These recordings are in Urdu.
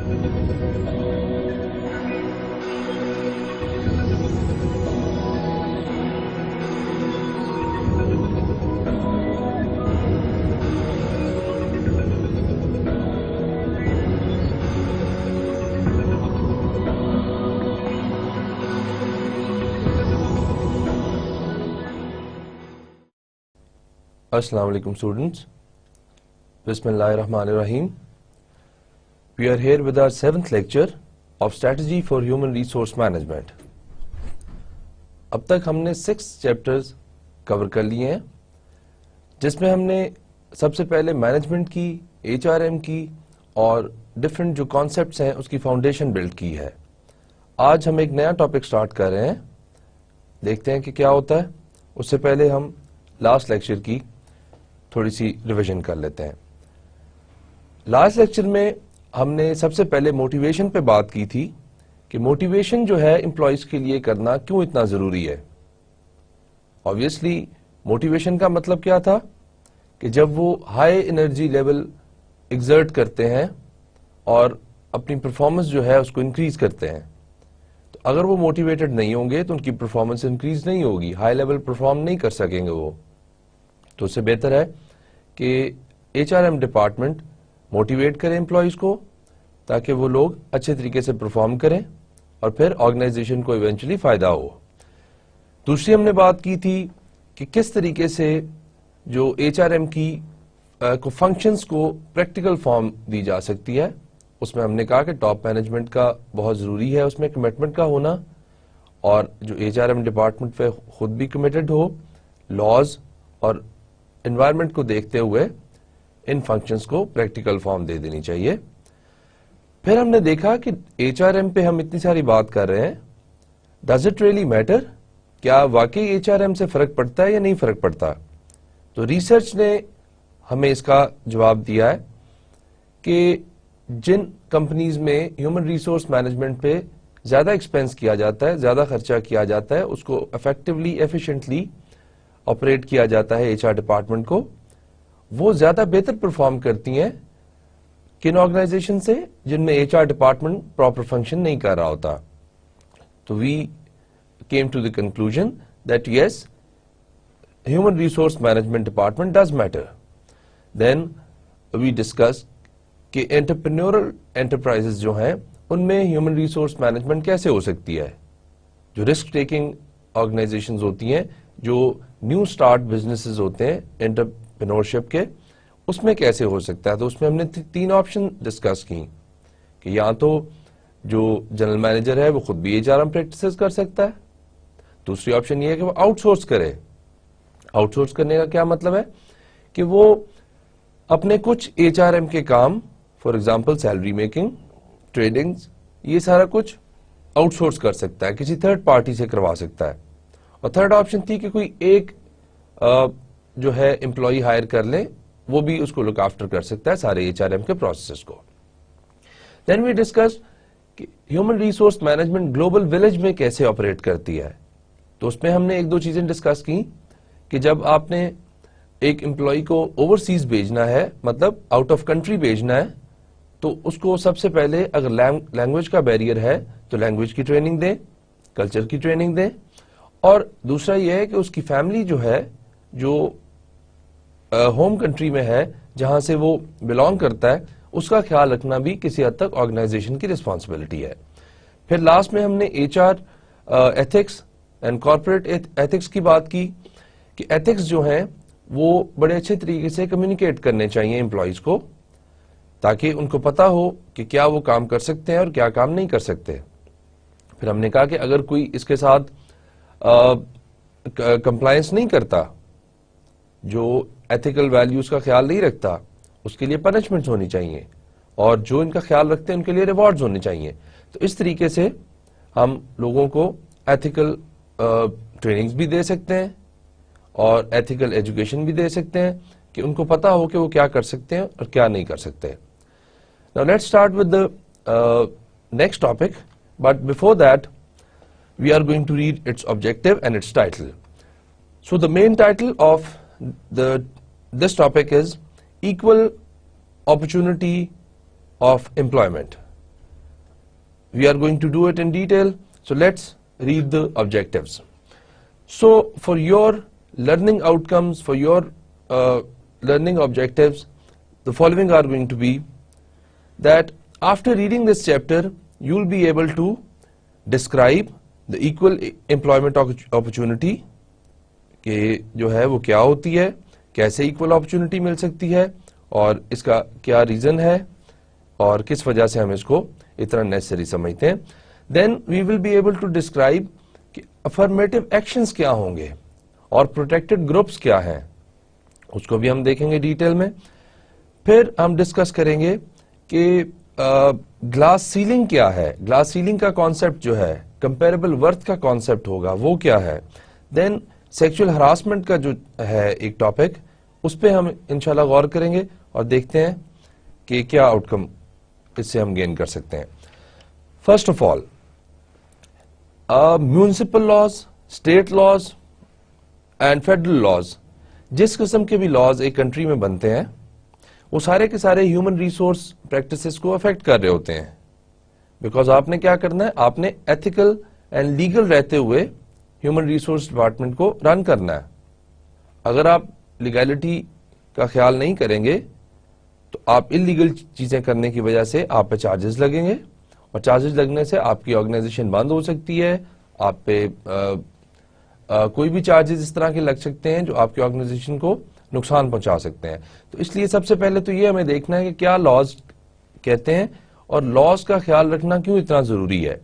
Assalamu alaikum students. Bismillahir Rahmanir Rahim. We are here with our 7th lecture of Strategy for Human Resource Management. اب تک ہم نے 6 چیپٹرز کور کر لیے ہیں جس میں ہم نے سب سے پہلے مینجمنٹ کی، ایچ آر ایم کی اور ڈفرینٹ جو کانسیپٹس ہیں اس کی فاؤنڈیشن بلڈ کی ہے. آج ہم ایک نیا ٹاپک سٹارٹ کر رہے ہیں، دیکھتے ہیں کہ کیا ہوتا ہے. اس سے پہلے ہم لاسٹ لیکچر کی تھوڑی سی ریویژن کر لیتے ہیں. لاسٹ لیکچر میں ہم نے سب سے پہلے موٹیویشن پہ بات کی تھی کہ موٹیویشن جو ہے امپلائیز کے لیے کرنا کیوں اتنا ضروری ہے. آبویسلی موٹیویشن کا مطلب کیا تھا کہ جب وہ ہائی انرجی لیول ایگزرٹ کرتے ہیں اور اپنی پرفارمنس جو ہے اس کو انکریز کرتے ہیں، تو اگر وہ موٹیویٹڈ نہیں ہوں گے تو ان کی پرفارمنس انکریز نہیں ہوگی، ہائی لیول پرفارم نہیں کر سکیں گے وہ. تو اس سے بہتر ہے کہ H R M department motivate کرے امپلائیز کو تاکہ وہ لوگ اچھے طریقے سے پرفارم کریں اور پھر آرگنائزیشن کو ایونچولی فائدہ ہو. دوسری ہم نے بات کی تھی کہ کس طریقے سے جو ایچ آر ایم کی فنکشنز کو پریکٹیکل فارم دی جا سکتی ہے. اس میں ہم نے کہا کہ ٹاپ مینجمنٹ کا بہت ضروری ہے اس میں کمٹمنٹ کا ہونا، اور جو ایچ آر ایم ڈپارٹمنٹ پہ خود بھی کمیٹڈ ہو، لاز اور انوائرمنٹ کو دیکھتے ہوئے ان فنکشنز کو پریکٹیکل فارم دے دینی چاہیے. پھر ہم نے دیکھا کہ ایچ آر ایم پہ ہم اتنی ساری بات کر رہے ہیں، ڈز اٹ ریئلی میٹر؟ کیا واقعی ایچ آر ایم سے فرق پڑتا ہے یا نہیں فرق پڑتا؟ تو ریسرچ نے ہمیں اس کا جواب دیا ہے کہ جن کمپنیز میں ہیومن ریسورس مینجمنٹ پہ زیادہ ایکسپینس کیا جاتا ہے، زیادہ خرچہ کیا جاتا ہے، اس کو افیکٹولی ایفیشینٹلی آپریٹ کیا جاتا ہے ایچ آر ڈپارٹمنٹ کو، وہ زیادہ بہتر پرفارم کرتی ہیں کن آرگنائزیشن سے جن میں H R department proper function نہیں کر رہا ہوتا. تو we came to the conclusion that yes human resource management department does matter. Then we discuss کہ انٹرپرینورل انٹرپرائزز جو ہیں ان میں ہیومن ریسورس مینجمنٹ کیسے ہو سکتی ہے. جو رسک ٹیکنگ آرگنائزیشنز ہوتی ہیں، جو نیو سٹارٹ بزنسز ہوتے ہیں انٹرپرینورشپ کے، اس میں کیسے ہو سکتا ہے. تو اس میں ہم نے 3 آپشن ڈسکس کی کہ یا تو جو جنرل مینیجر ہے وہ خود بھی ایچ آر ایم پریکٹسز کر سکتا ہے. دوسری آپشن یہ ہے کہ وہ آؤٹ سورس کرے. آؤٹ سورس کرنے کا کیا مطلب ہے کہ وہ اپنے کچھ ایچ آر ایم کے کام، for example salary making, trading, یہ سارا کچھ آؤٹ سورس کر سکتا ہے، کسی تھرڈ پارٹی سے کروا سکتا ہے. اور تھرڈ آپشن تھی کہ کوئی ایک جو ہے امپلائی ہائر کر لے، وہ بھی اس کو لک آفٹر کر سکتا ہے سارے ایچ آر ایم کے پروسیسز کو. دین وی ڈسکس کہ human resource management global village میں کیسے آپریٹ کرتی ہے. تو اس میں ہم نے 1-2 چیزیں ڈسکس کی کہ جب آپ نے ایک امپلائی کو اوورسیز بھیجنا ہے، مطلب آؤٹ آف کنٹری بھیجنا ہے، تو اس کو سب سے پہلے اگر لینگویج کا بیریئر ہے تو لینگویج کی ٹریننگ دیں، کلچر کی ٹریننگ دیں. اور دوسرا یہ ہے کہ اس کی فیملی جو ہے، جو ہوم کنٹری میں ہے جہاں سے وہ بلانگ کرتا ہے، اس کا خیال رکھنا بھی کسی حد تک آرگنائزیشن کی ریسپانسبلٹی ہے. پھر لاسٹ میں ہم نے H R ethics and corporate ethics کی بات کی کہ ایتھکس جو ہیں وہ بڑے اچھے طریقے سے کمیونیکیٹ کرنے چاہیے امپلائیز کو تاکہ ان کو پتا ہو کہ کیا وہ کام کر سکتے ہیں اور کیا کام نہیں کر سکتے. پھر ہم نے کہا کہ اگر کوئی اس کے ساتھ کمپلائنس نہیں کرتا، جو ایتھیکل ویلیوز کا خیال نہیں رکھتا، اس کے لیے پنشمنٹ ہونی چاہیے، اور جو ان کا خیال رکھتے ہیں ان کے لیے ریوارڈز ہونے چاہیے. تو اس طریقے سے ہم لوگوں کو ایتھیکل ٹریننگز بھی دے سکتے ہیں اور ایتھیکل ایجوکیشن بھی دے سکتے ہیں کہ ان کو پتا ہو کہ وہ کیا کر سکتے ہیں اور کیا نہیں کر سکتے. Now let's start with the next topic, but before that we are going to read its objective and its title. So the main title of this topic is Equal Opportunity of Employment. we are going to do it in detail. So let's read the objectives. So for your learning outcomes, for your learning objectives, the following are going to be that after reading this chapter, you will be able to describe the equal employment opportunity کہ جو ہے وہ کیا ہوتی ہے, کیسے equal opportunity مل سکتی ہے اور اس کا کیا ریزن ہے اور کس وجہ سے ہم اس کو اتنا نیسری سمجھتے ہیں. Then we will be able to describe کہ affirmative actions کیا ہوں گے اور protected groups کیا ہیں, اس کو بھی ہم دیکھیں گے ڈیٹیل میں. پھر ہم ڈسکس کریں گے کہ گلاس سیلنگ کیا ہے, گلاس سیلنگ کا کانسیپٹ جو ہے, کمپیریبل ورتھ کا کانسیپٹ ہوگا وہ کیا ہے. دین سیکچوئل ہراسمنٹ کا جو ہے ایک ٹاپک, اس پہ ہم انشاءاللہ غور کریں گے اور دیکھتے ہیں کہ کیا آؤٹ کم اس سے ہم گین کر سکتے ہیں. First of all, municipal laws, state laws and federal laws, جس قسم کے بھی لاز ایک کنٹری میں بنتے ہیں وہ سارے کے سارے ہیومن ریسورس پریکٹسز کو افیکٹ کر رہے ہوتے ہیں. بیکاز آپ نے کیا کرنا ہے, آپ نے ایتھیکل اینڈ لیگل رہتے ہوئے ہیومن ریسورس ڈپارٹمنٹ کو رن کرنا ہے. اگر آپ لیگلٹی کا خیال نہیں کریں گے تو آپ انلیگل چیزیں کرنے کی وجہ سے آپ پہ چارجز لگیں گے اور چارجز لگنے سے آپ کی آرگنائزیشن بند ہو سکتی ہے, آپ پہ کوئی بھی چارجز اس طرح کے لگ سکتے ہیں جو آپ کی آرگنائزیشن کو نقصان پہنچا سکتے ہیں. تو اس لیے سب سے پہلے تو یہ ہمیں دیکھنا ہے کہ کیا لاز کہتے ہیں اور لاز کا خیال رکھنا کیوں اتنا ضروری ہے.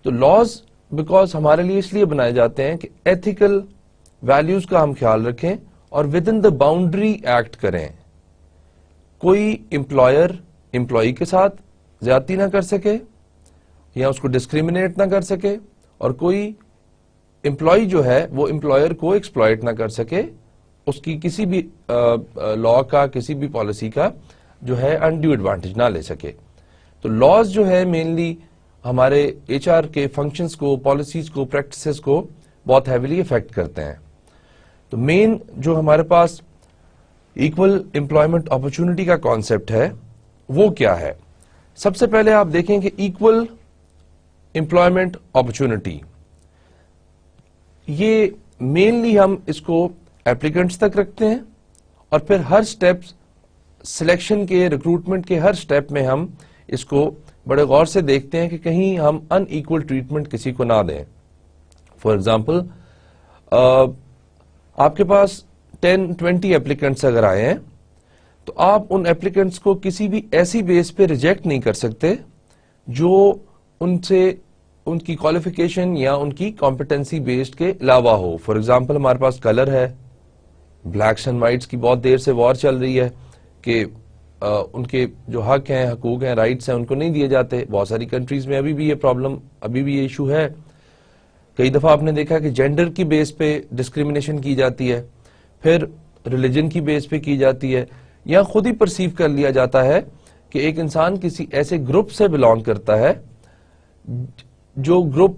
تو لاز بیکاز ہمارے لیے اس لیے بنائے جاتے ہیں کہ ایتھیکل ویلیوز کا ہم خیال رکھیں اور with in the boundary act کریں. کوئی امپلائر امپلائی کے ساتھ زیادتی نہ کر سکے یا اس کو ڈسکریمنیٹ نہ کر سکے, اور کوئی امپلائی جو ہے وہ امپلائر کو ایکسپلائٹ نہ کر سکے, اس کی کسی بھی لا کا کسی بھی پالیسی کا جو ہے انڈیو ایڈوانٹیج نہ لے سکے. تو لاز جو ہے مینلی ہمارے ایچ آر کے فنکشنز کو, پالیسیز کو, پریکٹسز کو بہت ہیویلی افیکٹ کرتے ہیں. تو مین جو ہمارے پاس ایکول امپلائمنٹ اپرچونٹی کا کانسیپٹ ہے وہ کیا ہے. سب سے پہلے آپ دیکھیں کہ ایکول امپلائمنٹ اپرچونٹی یہ مینلی ہم اس کو ایپلیکنٹس تک رکھتے ہیں اور پھر ہر سٹیپ سلیکشن کے, ریکروٹمنٹ کے ہر سٹیپ میں ہم اس کو بڑے غور سے دیکھتے ہیں کہ کہیں ہم ان ایکول ٹریٹمنٹ کسی کو نہ دیں. فار ایگزامپل, آپ کے پاس 10-20 ایپلیکنٹس اگر آئے ہیں تو آپ ان ایپلیکنٹس کو کسی بھی ایسی بیس پہ ریجیکٹ نہیں کر سکتے جو ان سے ان کی کوالیفیکیشن یا ان کی کمپٹنسی بیسڈ کے علاوہ ہو. فار ایگزامپل, ہمارے پاس کلر ہے, بلیکس اینڈ وائٹس کی بہت دیر سے وار چل رہی ہے کہ ان کے جو حق ہیں, حقوق ہیں, رائٹس ہیں, ان کو نہیں دیے جاتے. بہت ساری کنٹریز میں ابھی بھی یہ پرابلم, ابھی بھی یہ ایشو ہے. کئی دفعہ آپ نے دیکھا کہ جینڈر کی بیس پہ ڈسکریمنیشن کی جاتی ہے, پھر ریلیجن کی بیس پہ کی جاتی ہے, یا خود ہی پرسیو کر لیا جاتا ہے کہ ایک انسان کسی ایسے گروپ سے بلانگ کرتا ہے جو گروپ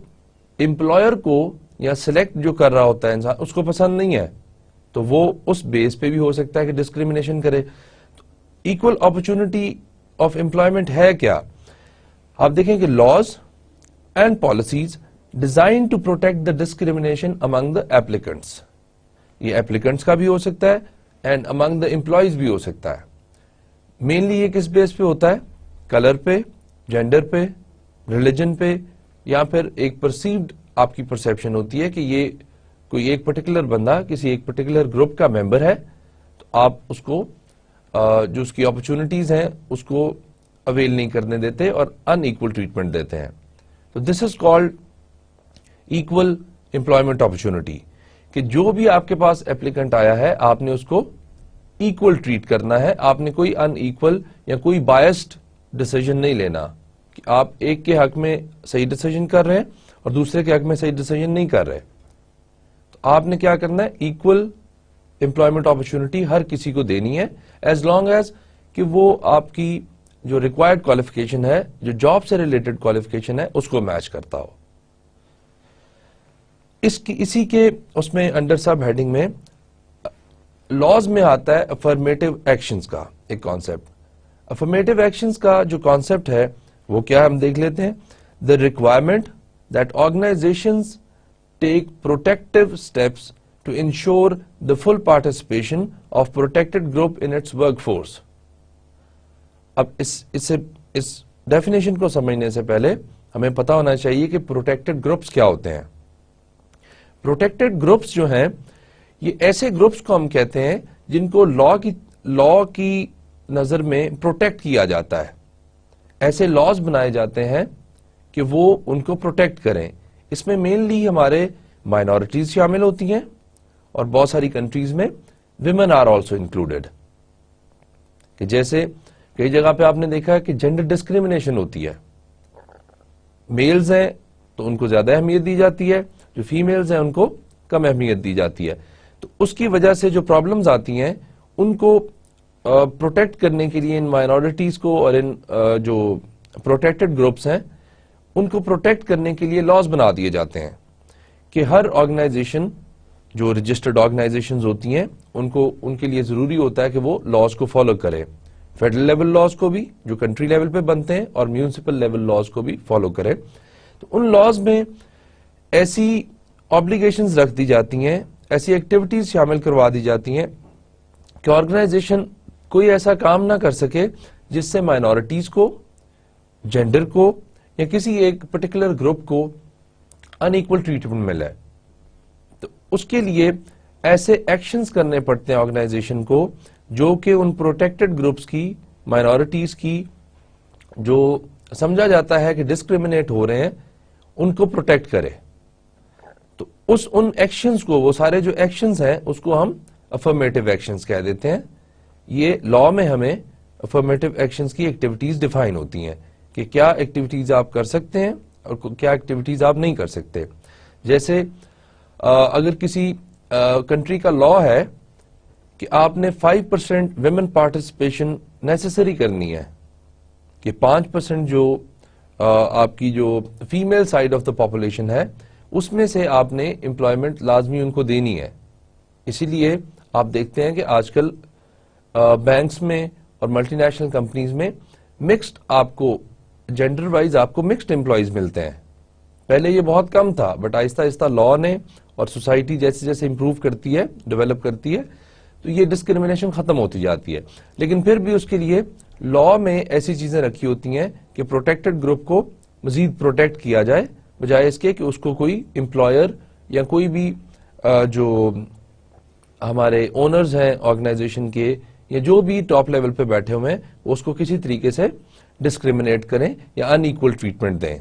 امپلائر کو یا سلیکٹ جو کر رہا ہوتا ہے انسان اس کو پسند نہیں ہے, تو وہ اس بیس پہ بھی ہو سکتا ہے کہ ڈسکریمنیشن کرے. ایکول اپرچونٹی آف امپلائمنٹ ہے کیا؟ آپ دیکھیں کہ laws and policies design to protect the discrimination among the applicants. یہ ایپلیکنٹس کا بھی ہو سکتا ہے اینڈ امنگ دا امپلائیز بھی ہو سکتا ہے. مینلی یہ کس بیس پہ ہوتا ہے؟ کلر پہ, جینڈر پہ, ریلیجن پہ, یا پھر ایک پرسیوڈ آپ کی پرسیپشن ہوتی ہے کہ یہ کوئی ایک پرٹیکولر بندہ کسی ایک پرٹیکولر گروپ کا ممبر ہے, تو آپ اس کو جو اس کی اپرچونٹیز ہیں اس کو اویل نہیں کرنے دیتے اور ان ایکول ٹریٹمنٹ دیتے ہیں. تو this is called equal employment opportunity, کہ جو بھی آپ کے پاس ایپلیکنٹ آیا ہے آپ نے اس کو ایکول ٹریٹ کرنا ہے. آپ نے کوئی ان ایکول یا کوئی بائسڈ ڈیسیژن نہیں لینا کہ آپ ایک کے حق میں صحیح ڈیسیژن کر رہے ہیں اور دوسرے کے حق میں صحیح ڈیسیژن نہیں کر رہے. تو آپ نے کیا کرنا ہے, ایکول امپلائمنٹ اپرچونٹی ہر کسی کو دینی ہے, ایز لانگ ایز کہ وہ آپ کی جو ریکوائرڈ کوالیفیکیشن ہے, جو جاب سے ریلیٹڈ کوالیفیکیشن ہے, اس کو میچ کرتا ہو. اسی کے اس میں انڈر سب ہیڈنگ میں لاز میں آتا ہے افرمیٹو ایکشنز کا ایک کانسیپٹ. افرمیٹو ایکشنز کا جو کانسیپٹ ہے وہ کیا ہم دیکھ لیتے ہیں. The requirement that organizations take protective steps to ensure the full participation of protected group in its workforce. اب اس ڈیفینیشن کو سمجھنے سے پہلے ہمیں پتا ہونا چاہیے کہ پروٹیکٹڈ گروپس کیا ہوتے ہیں. پروٹیکٹڈ گروپس جو ہیں یہ ایسے گروپس کو ہم کہتے ہیں جن کو لا کی نظر میں پروٹیکٹ کیا جاتا ہے. ایسے لاز بنائے جاتے ہیں کہ وہ ان کو پروٹیکٹ کریں. اس میں مینلی ہمارے مائنورٹیز شامل ہوتی ہیں اور بہت ساری کنٹریز میں ویمن آر آلسو انکلوڈیڈ. کہ جیسے کئی جگہ پہ آپ نے دیکھا ہے کہ جینڈر ڈسکریمنیشن ہوتی ہے. میلز ہیں تو ان کو زیادہ اہمیت دی جاتی ہے, جو فیمیلز ہیں ان کو کم اہمیت دی جاتی ہے. تو اس کی وجہ سے جو پرابلمز آتی ہیں ان کو پروٹیکٹ کرنے کے لیے ان مائنورٹیز کو اور ان جو پروٹیکٹڈ گروپس ہیں ان کو پروٹیکٹ کرنے کے لیے لاز بنا دیے جاتے ہیں کہ ہر آرگنائزیشن جو رجسٹرڈ آرگنائزیشنز ہوتی ہیں ان کے لیے ضروری ہوتا ہے کہ وہ لاز کو فالو کرے. فیڈرل لیول لاز کو بھی جو کنٹری لیول پہ بنتے ہیں اور میونسپل لیول لاز کو بھی فالو کرے. تو ان لاز میں ایسی آبلیگیشنز رکھ دی جاتی ہیں, ایسی ایکٹیویٹیز شامل کروا دی جاتی ہیں کہ آرگنائزیشن کوئی ایسا کام نہ کر سکے جس سے مائنورٹیز کو, جینڈر کو یا کسی ایک پرٹیکولر گروپ کو ان ایکول ٹریٹمنٹ ملے. تو اس کے لیے ایسے ایکشنز کرنے پڑتے ہیں آرگنائزیشن کو جو کہ ان پروٹیکٹڈ گروپس کی, مائنورٹیز کی جو سمجھا جاتا ہے کہ ڈسکریمنیٹ ہو رہے ہیں ان کو پروٹیکٹ کرے. تو ان ایکشنز کو, وہ سارے جو ایکشنز ہیں اس کو ہم افرمیٹو ایکشنز کہہ دیتے ہیں. یہ لا میں ہمیں افرمیٹو ایکشنز کی ایکٹیویٹیز ڈیفائن ہوتی ہیں کہ کیا ایکٹیویٹیز آپ کر سکتے ہیں اور کیا ایکٹیویٹیز آپ نہیں کر سکتے. جیسے اگر کسی کنٹری کا لا ہے کہ آپ نے 5% ویمن پارٹیسپیشن نیسیسری کرنی ہے, کہ 5% جو آپ کی جو female side of the population ہے اس میں سے آپ نے امپلائمنٹ لازمی ان کو دینی ہے. اسی لیے آپ دیکھتے ہیں کہ آج کل بینکس میں اور ملٹی نیشنل کمپنیز میں مکسڈ آپ کو جینڈر وائز آپ کو مکسڈ امپلائیز ملتے ہیں. پہلے یہ بہت کم تھا بٹ آہستہ آہستہ لا نے اور سوسائٹی جیسے جیسے امپروو کرتی ہے, ڈیولپ کرتی ہے, تو یہ ڈسکریمنیشن ختم ہوتی جاتی ہے. لیکن پھر بھی اس کے لیے لا میں ایسی چیزیں رکھی ہوتی ہیں کہ پروٹیکٹڈ گروپ کو مزید پروٹیکٹ کیا جائے بجائے اس کے کہ اس کو کوئی امپلائر یا کوئی بھی جو ہمارے اونرز ہیں آرگنائزیشن کے یا جو بھی ٹاپ لیول پہ بیٹھے ہوئے ہیں اس کو کسی طریقے سے ڈسکریمنیٹ کریں یا ان ایکول ٹریٹمنٹ دیں.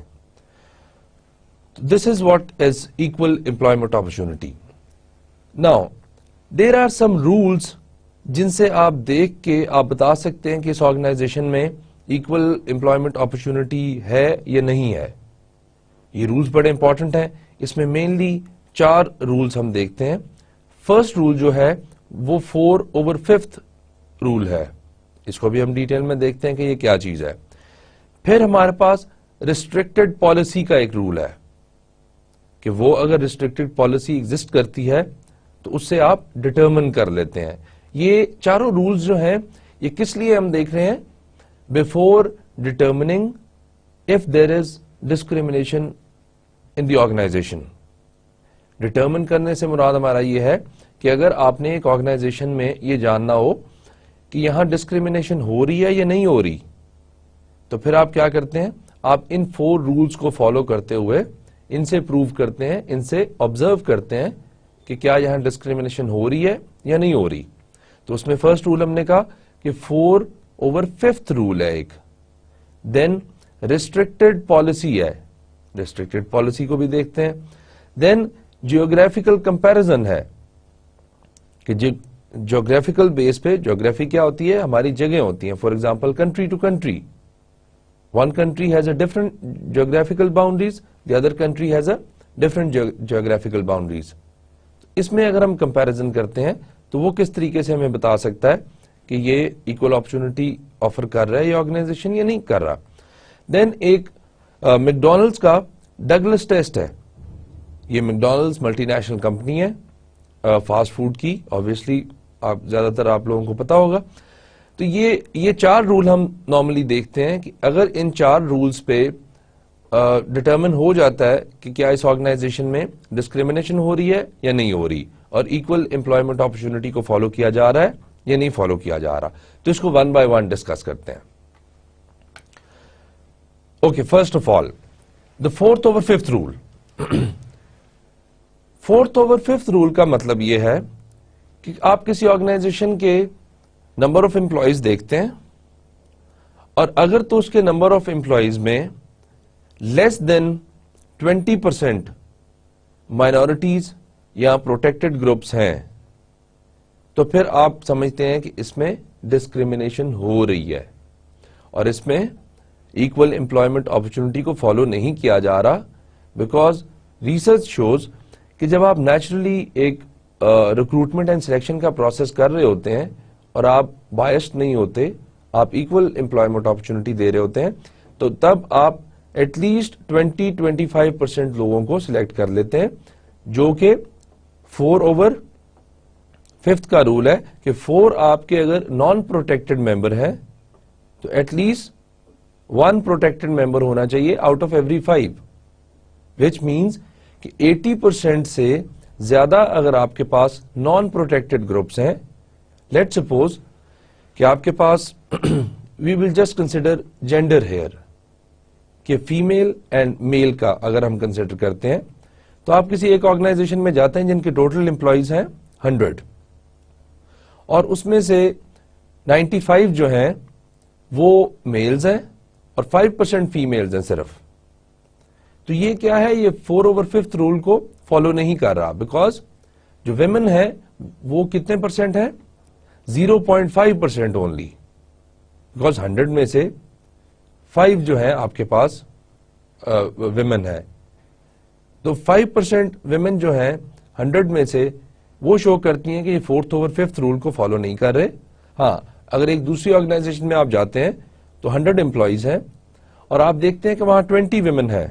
This is what is equal employment opportunity. Now there are some rules جن سے آپ دیکھ کے آپ بتا سکتے ہیں کہ اس آرگنائزیشن میں ایکول امپلائمنٹ اپرچونٹی ہے یا نہیں ہے. یہ رولز بڑے امپورٹنٹ ہیں. اس میں مینلی 4 رولز ہم دیکھتے ہیں. فرسٹ رول جو ہے وہ 4/5 رول ہے. اس کو بھی ہم ڈیٹیل میں دیکھتے ہیں کہ یہ کیا چیز ہے. پھر ہمارے پاس ریسٹرکٹڈ پالیسی کا ایک رول ہے کہ وہ اگر ریسٹرکٹڈ پالیسی ایگزسٹ کرتی ہے تو اس سے آپ ڈٹرمن کر لیتے ہیں. یہ چاروں رولز جو ہیں یہ کس لیے ہم دیکھ رہے ہیں؟ Before determining if there is discrimination in the organisation. Determine کرنے سے مراد ہمارا یہ ہے کہ اگر آپ نے ایک آرگنائزیشن میں یہ جاننا ہو کہ یہاں ڈسکریمنیشن ہو رہی ہے یا نہیں ہو رہی, تو پھر آپ کیا کرتے ہیں؟ آپ ان 4 رولز کو فالو کرتے ہوئے ان سے پروو کرتے ہیں, ان سے آبزرو کرتے ہیں کہ کیا یہاں ڈسکریمنیشن ہو رہی ہے یا نہیں ہو رہی. تو اس میں فرسٹ رول ہم نے کہا کہ 4/5 رول ہے ایک. دین ریسٹرکٹڈ پالیسی ہے, ریسٹرکٹڈ پالیسی کو بھی دیکھتے ہیں. دین جیوگرافیکل کمپیرزن ہے کہ جیوگرافیکل بیس پہ, جیوگرافی کیا ہوتی ہے؟ ہماری جگہیں ہوتی ہیں. For example country to country, one country has a different geographical boundaries, the other country has a different geographical boundaries. اس میں اگر ہم کمپیریزن کرتے ہیں تو وہ کس طریقے سے ہمیں بتا سکتا ہے کہ یہ ایکول اپرچونٹی آفر کر رہا ہے یہ آرگنائزیشن یا نہیں کر رہا. دین ایک میکڈونلڈس کا ڈگلس ٹیسٹ ہے. یہ میکڈونلڈس ملٹی نیشنل کمپنی ہے فاسٹ فوڈ کی, آبویسلی زیادہ تر آپ لوگوں کو پتا ہوگا. تو یہ 4 رول ہم نارملی دیکھتے ہیں کہ اگر ان 4 رولز پہ ڈٹرمن ہو جاتا ہے کہ کیا اس آرگنائزیشن میں ڈسکریمنیشن ہو رہی ہے یا نہیں ہو رہی، اور ایکول امپلائمنٹ اپرچونٹی کو فالو کیا جا رہا ہے یا نہیں فالو کیا جا رہا، تو اس کو 1 by 1 ڈسکس کرتے ہیں. Okay, first of all the 4th over 5th rule. 4th over 5th rule کا مطلب یہ ہے کہ آپ کسی آرگنائزیشن کے نمبر آف امپلائیز دیکھتے ہیں، اور اگر تو اس کے نمبر آف امپلائیز میں لیس دین 20% مائنورٹیز یا پروٹیکٹڈ گروپس ہیں تو پھر آپ سمجھتے ہیں کہ اس میں ڈسکریمنیشن ہو رہی ہے اور اس میں ایکول امپلائمنٹ اپرچونٹی کو فالو نہیں کیا جا رہا. بیکاز ریسرچ شوز کہ جب آپ نیچرلی ایک ریکروٹمنٹ اینڈ سلیکشن کا پروسیس کر رہے ہوتے ہیں اور آپ بائسڈ نہیں ہوتے، آپ ایکول امپلائمنٹ اپرچونٹی دے رہے ہوتے ہیں، تو تب آپ ایٹ لیسٹ 20-25% لوگوں کو سلیکٹ کر لیتے ہیں، جو کہ 4 over 5th کا رول ہے کہ 4 آپ کے اگر نان پروٹیکٹڈ ممبر ہیں تو ایٹ لیسٹ 1 پروٹیکٹڈ ممبر ہونا چاہیے out of every 5، which means کہ 80% سے زیادہ اگر آپ کے پاس نان پروٹیکٹڈ گروپس ہیں. لیٹ سپوز کہ آپ کے پاس we will just consider gender here کہ فیمیل اینڈ میل کا اگر ہم کنسیڈر کرتے ہیں، تو آپ کسی ایک آرگنائزیشن میں جاتے ہیں جن کے ٹوٹل امپلائیز ہیں 100، اور اس میں سے 95 جو ہیں وہ میلز ہیں اور 5% فیمیلز ہیں صرف. تو یہ کیا ہے؟ یہ 4 over 5th رول کو فالو نہیں کر رہا، بیکاز جو ویمن ہیں وہ کتنے پرسنٹ ہیں؟ 0.5% اونلی، بیکاز 100 میں سے 5 جو ہے آپ کے پاس ویمن ہے. تو 5% ویمن جو ہیں 100 میں سے وہ شو کرتی ہیں کہ یہ 4th over 5th رول کو فالو نہیں کر رہے. ہاں، اگر ایک دوسری آرگنائزیشن میں آپ جاتے ہیں تو 100 امپلائیز ہیں اور آپ دیکھتے ہیں کہ وہاں 20 ویمن ہیں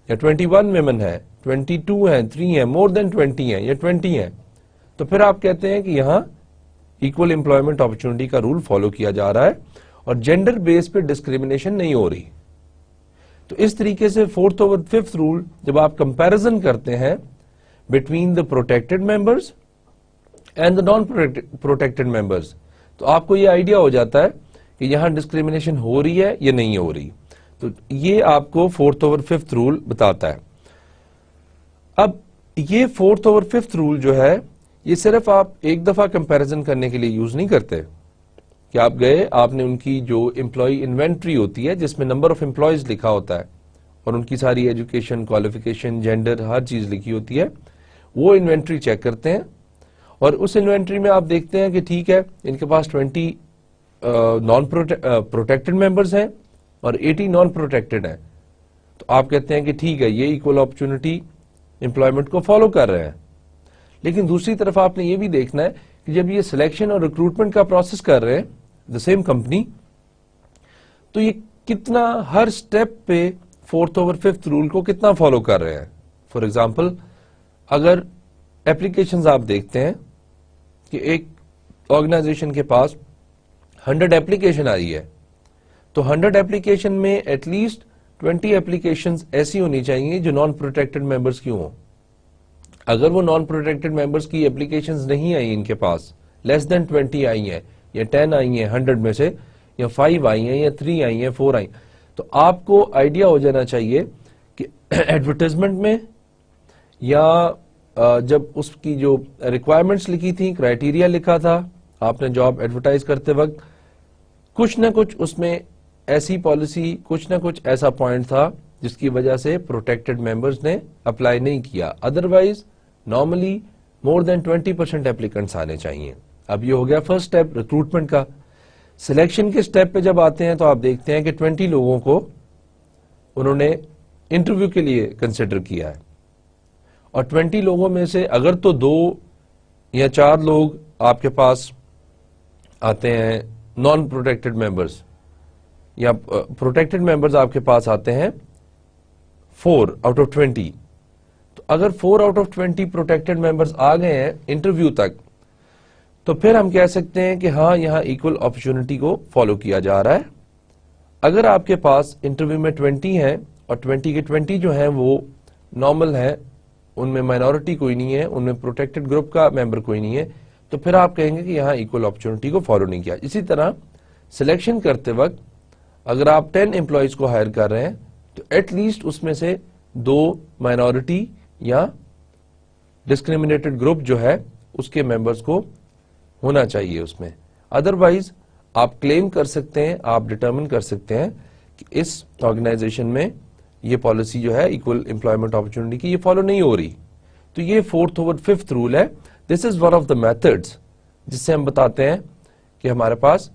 یا 21 ویمن ہیں، 22 ہیں، 3 ہیں، مور دین 20 ہیں یا 20 ہیں، تو پھر آپ کہتے ہیں کہ یہاں ایکول امپلائمنٹ اپرچونٹی کا رول فالو کیا جا رہا ہے اور جینڈر بیس پہ ڈسکریمنیشن نہیں ہو رہی. تو اس طریقے سے 4th over 5th رول جب آپ کمپیرزن کرتے ہیں between the protected members and the naan protected members, تو آپ کو یہ آئیڈیا ہو جاتا ہے کہ یہاں ڈسکریمنیشن ہو رہی ہے یا نہیں ہو رہی. تو یہ آپ کو 4th over 5th رول بتاتا ہے. اب یہ 4th over 5th رول جو ہے یہ صرف آپ ایک دفعہ کمپیرزن کرنے کے لیے یوز نہیں کرتے کہ آپ گئے، آپ نے ان کی جو امپلائی انوینٹری ہوتی ہے جس میں نمبر آف امپلائیز لکھا ہوتا ہے اور ان کی ساری ایجوکیشن، کوالیفیکیشن، جینڈر، ہر چیز لکھی ہوتی ہے، وہ انوینٹری چیک کرتے ہیں اور اس انوینٹری میں آپ دیکھتے ہیں کہ ٹھیک ہے ان کے پاس 20 نان پروٹیکٹڈ ممبرز ہیں اور 80 نان پروٹیکٹڈ ہیں، تو آپ کہتے ہیں کہ ٹھیک ہے یہ ایکول اپرچونٹی امپلائمنٹ کو فالو کر رہے ہیں. لیکن دوسری طرف آپ نے یہ بھی دیکھنا ہے کہ جب یہ سلیکشن اور ریکروٹمنٹ کا پروسیس کر رہے ہیں دا سیم کمپنی، تو یہ کتنا ہر سٹیپ پہ 4th over 5th رول کو کتنا فالو کر رہے ہیں. فار ایگزامپل اگر اپلیکیشنز آپ دیکھتے ہیں کہ ایک آرگنائزیشن کے پاس 100 اپلیکیشن آئی ہے، تو 100 اپلیکیشن میں ایٹ لیسٹ 20 اپلیکیشنز ایسی ہونی چاہیے جو نان پروٹیکٹڈ ممبرز کی ہوں. اگر وہ نان پروٹیکٹڈ ممبرز کی اپلیکیشنز نہیں آئی ان کے پاس، لیس دین 20 آئی ہیں یا 10 آئی ہیں 100 میں سے، یا 5 آئی ہیں یا 3 آئی ہیں 4 آئی، تو آپ کو آئیڈیا ہو جانا چاہیے کہ ایڈورٹائزمنٹ میں یا جب اس کی جو ریکوائرمنٹس لکھی تھی، کرائیٹیریا لکھا تھا آپ نے جاب ایڈورٹائز کرتے وقت، کچھ نہ کچھ اس میں ایسی پالیسی، کچھ نہ کچھ ایسا پوائنٹ تھا جس کی وجہ سے پروٹیکٹڈ ممبرز نے اپلائی نہیں کیا. ادروائز نارملی مور دین 20% اپلیکنٹس آنے چاہیے. اب یہ ہو گیا فرسٹ سٹیپ ریکروٹمنٹ کا. سلیکشن کے سٹیپ پہ جب آتے ہیں تو آپ دیکھتے ہیں کہ 20 لوگوں کو انہوں نے انٹرویو کے لیے کنسیڈر کیا ہے، اور 20 لوگوں میں سے اگر تو 2 یا 4 لوگ آپ کے پاس آتے ہیں نان پروٹیکٹڈ ممبرز، یا پروٹیکٹڈ ممبرز آپ کے پاس آتے ہیں 4 out of 20، تو اگر 4 out of 20 پروٹیکٹڈ ممبرز آ گئے ہیں انٹرویو تک، تو پھر ہم کہہ سکتے ہیں کہ ہاں یہاں ایکول اپرچونٹی کو فالو کیا جا رہا ہے. اگر آپ کے پاس انٹرویو میں 20 ہیں اور 20 کے 20 جو ہیں وہ نارمل ہیں, ان میں مائنورٹی کوئی نہیں ہے, ان میں پروٹیکٹڈ گروپ کا ممبر کوئی نہیں ہے, تو پھر آپ کہیں گے کہ یہاں ایکول اپرچونٹی کو فالو نہیں کیا. اسی طرح سلیکشن کرتے وقت اگر آپ 10 امپلائیز کو ہائر کر رہے ہیں تو ایٹ لیسٹ اس میں سے 2 مائنورٹی یا ڈسکریمنیٹڈ گروپ جو ہے اس کے ممبرز کو ہونا چاہیے اس میں. ادروائز آپ کلیم کر سکتے ہیں, آپ ڈٹرمن کر سکتے ہیں کہ اس آرگنائزیشن میں یہ پالیسی جو ہے ایکول امپلائمنٹ اپرچونٹی کی یہ فالو نہیں ہو رہی. تو یہ 4th اور 5th رول ہے. This is one of the methods جس سے ہم بتاتے ہیں کہ ہمارے پاس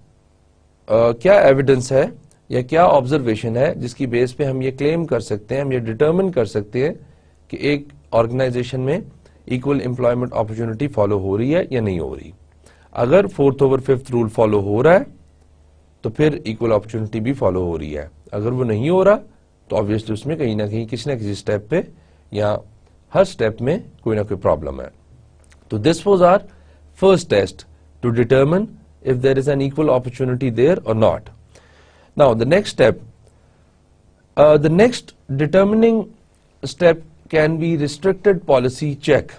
کیا ایویڈنس ہے یا کیا آبزرویشن ہے جس کی بیس پہ ہم یہ کلیم کر سکتے ہیں, ہم یہ ڈٹرمن کر سکتے ہیں کہ ایک آرگنائزیشن میں ایکول امپلائمنٹ اپرچونٹی فالو ہو رہی ہے یا نہیں ہو رہی. اگر 4th اور 5th رول فالو ہو رہا ہے تو پھر ایکول اپرچونٹی بھی فالو ہو رہی ہے. اگر وہ نہیں ہو رہا تو obviously اس میں کہیں نہ کہیں کسی نہ کسی سٹیپ پہ یا ہر سٹیپ میں کوئی نہ کوئی پرابلم ہے. تو this was our first test to determine if there is an equal opportunity there or not. Now the next step, the next determining step can be restricted policy check.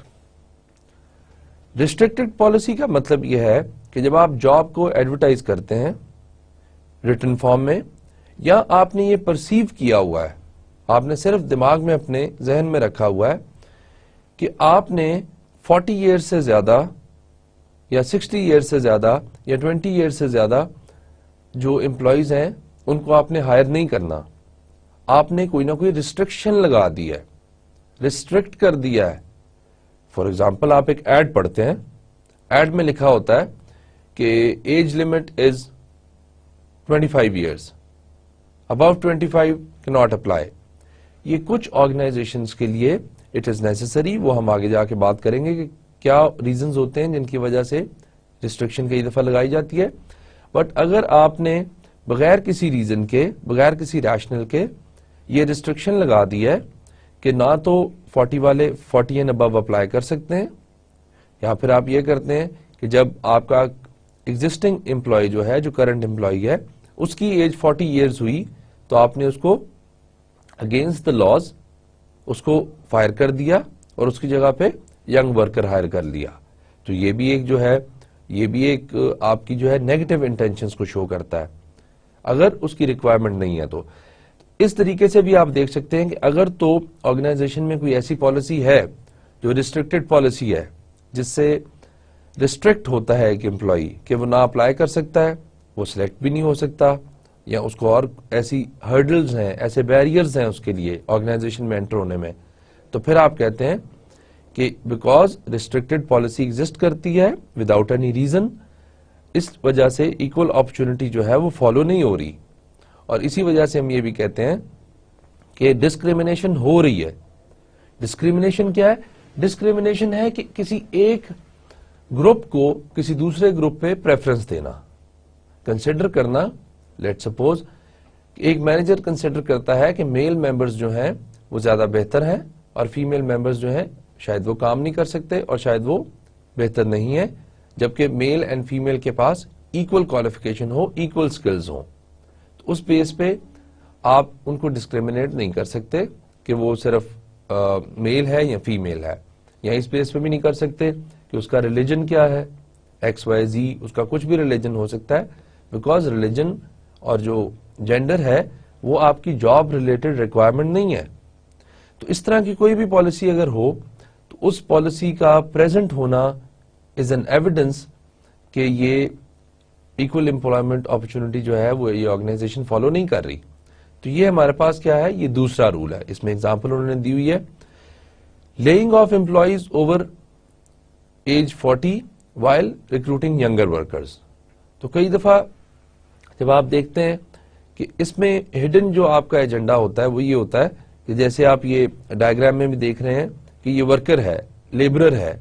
Restricted policy کا مطلب یہ ہے کہ جب آپ جاب کو ایڈورٹائز کرتے ہیں ریٹن فارم میں, یا آپ نے یہ پرسیو کیا ہوا ہے, آپ نے صرف دماغ میں اپنے ذہن میں رکھا ہوا ہے کہ آپ نے 40 ایئرز سے زیادہ یا 60 ایئرز سے زیادہ یا 20 ایئرز سے زیادہ جو امپلائیز ہیں ان کو آپ نے ہائر نہیں کرنا. آپ نے کوئی نہ کوئی ریسٹرکشن لگا دی ہے, ریسٹرکٹ کر دیا ہے. فار ایگزامپل آپ ایک ایڈ پڑھتے ہیں, ایڈ میں لکھا ہوتا ہے کہ ایج لمٹ از 25 ایئرز, above 25 cannot apply. یہ کچھ آرگنائزیشنز کے لیے اٹ از نیسسری, وہ ہم آگے جا کے بات کریں گے کہ کیا ریزنز ہوتے ہیں جن کی وجہ سے ریسٹرکشن کئی دفعہ لگائی جاتی ہے. بٹ اگر آپ نے بغیر کسی ریزن کے, بغیر کسی ریشنل کے یہ ریسٹرکشن لگا دی ہے کہ نہ تو 40 والے 40 اینڈ ابو اپلائی کر سکتے ہیں, یا پھر آپ یہ کرتے ہیں کہ جب آپ کا ایگزسٹنگ امپلائی جو ہے, جو کرنٹ امپلائی ہے, اس کی ایج 40 ایئرز ہوئی تو آپ نے اس کو اگینسٹ دا لاز اس کو فائر کر دیا اور اس کی جگہ پہ ینگ ورکر ہائر کر لیا. تو یہ بھی ایک جو ہے, یہ بھی ایک آپ کی جو ہے نیگیٹو انٹینشنز کو شو کرتا ہے اگر اس کی ریکوائرمنٹ نہیں ہے. تو اس طریقے سے بھی آپ دیکھ سکتے ہیں کہ اگر تو آرگنائزیشن میں کوئی ایسی پالیسی ہے جو ریسٹرکٹڈ پالیسی ہے جس سے ریسٹرکٹ ہوتا ہے ایک امپلائی کہ وہ نہ اپلائی کر سکتا ہے, وہ سلیکٹ بھی نہیں ہو سکتا, یا اس کو اور ایسی ہرڈلز ہیں, ایسے بیریئرز ہیں اس کے لیے آرگنائزیشن میں انٹر ہونے میں, تو پھر آپ کہتے ہیں کہ بیکاز ریسٹرکٹڈ پالیسی ایگزسٹ کرتی ہے وداؤٹ اینی ریزن, اس وجہ سے ایکول اپرچونٹی جو ہے وہ فالو نہیں ہو رہی. اور اسی وجہ سے ہم یہ بھی کہتے ہیں کہ ڈسکریمنیشن ہو رہی ہے. ڈسکریمنیشن کیا ہے؟ ڈسکریمنیشن ہے کہ کسی ایک گروپ کو کسی دوسرے گروپ پہ پریفرنس دینا, کنسیڈر کرنا. لیٹ سپوز ایک مینیجر کنسیڈر کرتا ہے کہ میل ممبرز جو ہیں وہ زیادہ بہتر ہیں اور فیمیل ممبرز جو ہیں شاید وہ کام نہیں کر سکتے اور شاید وہ بہتر نہیں ہے, جبکہ میل اینڈ فیمیل کے پاس ایکول کوالیفیکیشن ہو, ایکول سکلز ہوں. تو اس بیس پہ آپ ان کو ڈسکریمنیٹ نہیں کر سکتے کہ وہ صرف میل ہے یا فیمیل ہے, یا اس بیس پہ بھی نہیں کر سکتے کہ اس کا ریلیجن کیا ہے, ایکس وائی زی, اس کا کچھ بھی ریلیجن ہو سکتا ہے, بیکاز ریلیجن اور جو جینڈر ہے وہ آپ کی جاب ریلیٹڈ ریکوائرمنٹ نہیں ہے. تو اس طرح کی کوئی بھی پالیسی اگر ہو تو اس پالیسی کا پریزنٹ ہونا از این ایویڈنس کہ یہ ایکول امپلائمنٹ اپرچونٹی جو ہے وہ یہ آرگنائزیشن فالو نہیں کر رہی. تو یہ ہمارے پاس کیا ہے, یہ دوسرا رول ہے. اس میں اگزامپل انہوں نے دی ہوئی ہے, laying off employees over age 40 while recruiting younger workers. تو کئی دفعہ جب آپ دیکھتے ہیں کہ اس میں ہڈن جو آپ کا ایجنڈا ہوتا ہے وہ یہ ہوتا ہے کہ جیسے آپ یہ ڈائیگرام میں بھی دیکھ رہے ہیں کہ یہ ورکر ہے, لیبرر ہے.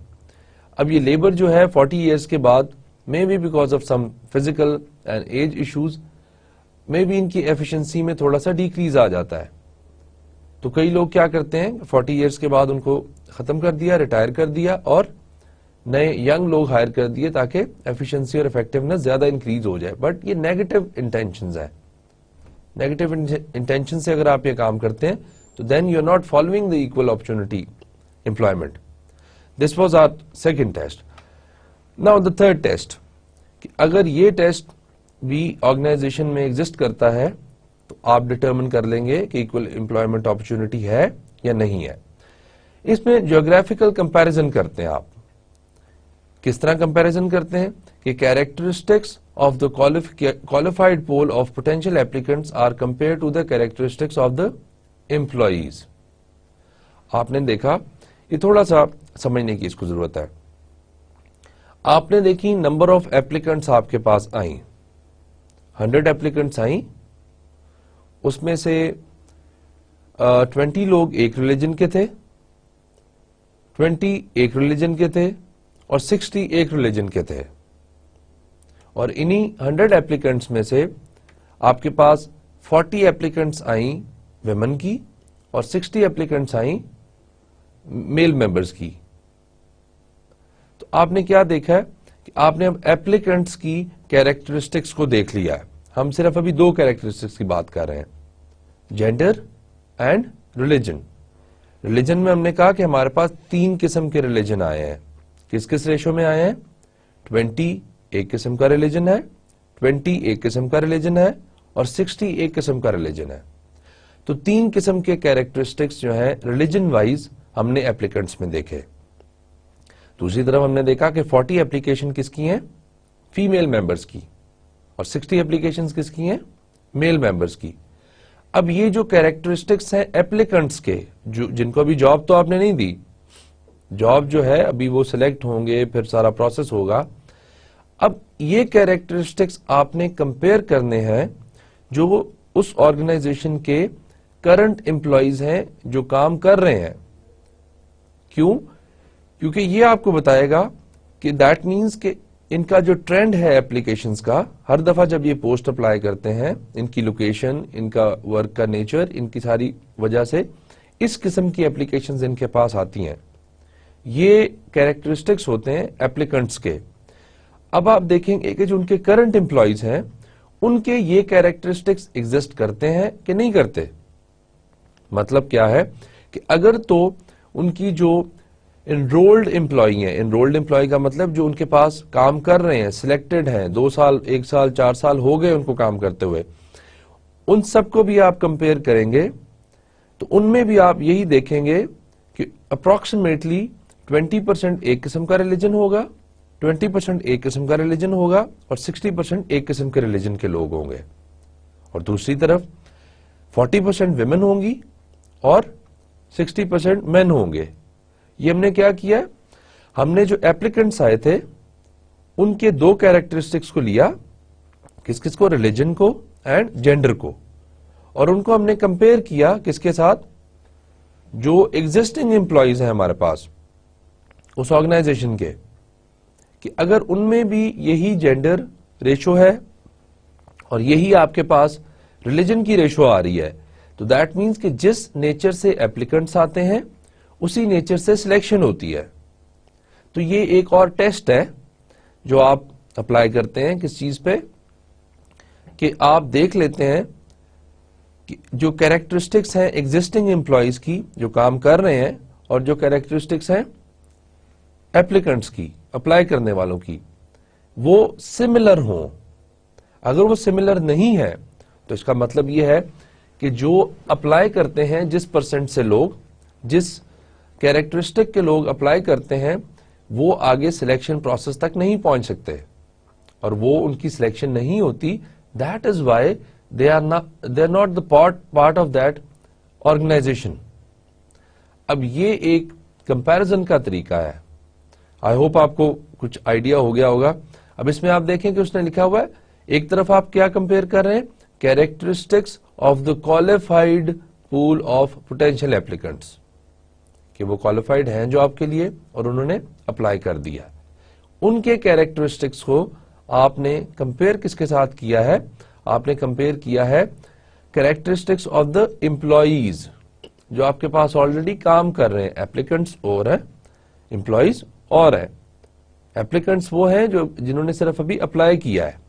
اب یہ لیبر جو ہے 40 ایئرز کے بعد may be because of some physical and age issues may be ان کی ایفیشنسی میں تھوڑا سا ڈیکریز آ جاتا ہے. تو کئی لوگ کیا کرتے ہیں 40 ایئرز کے بعد ان کو ختم کر دیا, ریٹائر کر دیا, اور نئے ینگ لوگ ہائر کر دیے تاکہ ایفیشنسی اور افیکٹونیس زیادہ انکریز ہو جائے. بٹ یہ نیگیٹو انٹینشنز ہے. نیگیٹو انٹینشن سے اگر آپ یہ کام کرتے ہیں تو then you are not following the equal opportunity employment. This was our second test. Now the third test, کہ اگر یہ ٹیسٹ بھی آرگنائزیشن میں ایگزسٹ کرتا ہے تو آپ ڈٹرمن کر لیں گے کہ ایکول امپلائمنٹ اپرچونٹی ہے یا نہیں ہے. اس میں جیوگرافیکل کمپیریزن کرتے ہیں. آپ کس طرح کمپیریزن کرتے ہیں کہ characteristics of the qualified pool of potential applicants are compared to the characteristics of the employees. آپ نے دیکھا, یہ تھوڑا سا سمجھنے کی اس کو ضرورت ہے. آپ نے دیکھی نمبر آف ایپلیکنٹس آپ کے پاس آئیں, 100 ایپلیکنٹس آئیں, اس میں سے 20 لوگ ایک ریلیجن کے تھے, 20 ایک ریلیجن کے تھے, اور 60 ایک ریلیجن کے تھے. اور انہی 100 ایپلیکنٹس میں سے آپ کے پاس 40 ایپلیکنٹس آئیں ویمن کی اور 60 ایپلیکنٹس آئیں میل ممبرز کی. تو آپ نے کیا دیکھا ہے کہ آپ نے اب ایپلیکنٹس کی کیریکٹرسٹکس کو دیکھ لیا ہے. ہم صرف ابھی 2 کیریکٹرسٹکس کی بات کر رہے ہیں, جینڈر اینڈ ریلیجن. ریلیجن میں ہم نے کہا کہ ہمارے پاس 3 قسم کے ریلیجن آئے ہیں. کس کس ریشو میں آئے ہیں؟ 20 ایک قسم کا ریلیجن ہے, 20 ایک قسم کا ریلیجن ہے, اور 60 ایک قسم کا ریلیجن ہے. تو 3 قسم کے کیریکٹرسٹکس جو ہیں ریلیجن وائز ہم نے ایپلیکنٹس میں دیکھے. دوسری طرف ہم نے دیکھا کہ 40 ایپلیکیشن کس کی ہیں؟ فیمیل ممبرز کی, اور 60 ایپلیکیشن کس کی ہیں؟ میل ممبرز کی. اب یہ جو کیریکٹرسٹکس ہیں ایپلیکنٹس کے, جن کو ابھی جاب تو آپ نے نہیں دی, جاب جو ہے ابھی وہ سلیکٹ ہوں گے, پھر سارا پروسیس ہوگا. اب یہ کیریکٹرسٹکس آپ نے کمپیئر کرنے ہیں جو اس آرگنائزیشن کے کرنٹ امپلائیز ہیں جو کام کر رہے ہیں. کیوں؟ کیونکہ یہ آپ کو بتائے گا کہ دیٹ مینس کہ ان کا جو ٹرینڈ ہے ایپلیکیشنز کا, ہر دفعہ جب یہ پوسٹ اپلائی کرتے ہیں, ان کی لوکیشن, ان کا ورک کا نیچر, ان کی ساری وجہ سے اس قسم کی ایپلیکیشنز ان کے پاس آتی ہیں. یہ کیریکٹرسٹکس ہوتے ہیں ایپلیکنٹس کے. اب آپ دیکھیں گے کہ جو ان کے کرنٹ امپلائیز ہیں ان کے یہ کیریکٹرسٹکس ایگزسٹ کرتے ہیں کہ نہیں کرتے. مطلب کیا ہے کہ اگر تو ان کی جو انرولڈ امپلائی ہیں, انرولڈ امپلائی کا مطلب جو ان کے پاس کام کر رہے ہیں, سلیکٹڈ ہیں, 2 سال 1 سال 4 سال ہو گئے ان کو کام کرتے ہوئے, ان سب کو بھی آپ کمپیئر کریں گے تو ان میں بھی آپ یہی دیکھیں گے کہ اپروکسیمیٹلی 20% ایک قسم کا ریلیجن ہوگا, 20% ایک قسم کا ریلیجن ہوگا, اور 60% ایک قسم کے ریلیجن کے لوگ ہوں گے. اور دوسری طرف 40% ویمن ہوں گی اور 60% مین ہوں گے. یہ ہم نے کیا کیا؟ ہم نے جو ایپلیکنٹس آئے تھے ان کے 2 کیریکٹرسٹکس کو لیا, کس کس کو؟ ریلیجن کو اینڈ جینڈر کو, اور ان کو ہم نے کمپیئر کیا کس کے ساتھ؟ جو ایگزسٹنگ امپلائیز ہیں ہمارے پاس اس آرگنائزیشن کے, کہ اگر ان میں بھی یہی جینڈر ریشو ہے اور یہی آپ کے پاس ریلیجن کی ریشو آ رہی ہے تو دیٹ مینس کہ جس نیچر سے ایپلیکنٹس آتے ہیں اسی نیچر سے سلیکشن ہوتی ہے. تو یہ ایک اور ٹیسٹ ہے جو آپ اپلائی کرتے ہیں کس چیز پہ, کہ آپ دیکھ لیتے ہیں کہ جو کیریکٹرسٹکس ہیں ایگزسٹنگ امپلائیز کی جو کام کر رہے ہیں اور جو کیریکٹرسٹکس ہیں ایپلیکنٹس کی, اپلائی کرنے والوں کی, وہ سملر ہوں. اگر وہ سملر نہیں ہے تو اس کا مطلب یہ ہے کہ جو اپلائی کرتے ہیں, جس پرسنٹ سے لوگ, جس کیریکٹرسٹک کے لوگ اپلائی کرتے ہیں وہ آگے سلیکشن پروسیس تک نہیں پہنچ سکتے اور وہ ان کی سلیکشن نہیں ہوتی. That is why they are not the part of that organization. اب یہ ایک کمپیرزن کا طریقہ ہے. آئی ہوپ آپ کو کچھ آئیڈیا ہو گیا ہوگا. اب اس میں آپ دیکھیں کہ اس نے لکھا ہوا ہے, ایک طرف آپ کیا کمپیئر کر رہے ہیں؟ Characteristics of the qualified pool of potential applicants, کہ وہ qualified ہیں جو آپ کے لیے اور انہوں نے اپلائی کر دیا. ان کے کیریکٹرسٹکس کو آپ نے کمپیئر کس کے ساتھ کیا ہے؟ آپ نے کمپیئر کیا ہے کیریکٹرسٹکس آف دا امپلائیز جو آپ کے پاس آلریڈی کام کر رہے ہیں. ایپلیکنٹس اور ہیں, امپلائیز اور ہیں. ایپلیکنٹس وہ ہیں جو جنہوں نے صرف ابھی اپلائی کیا ہے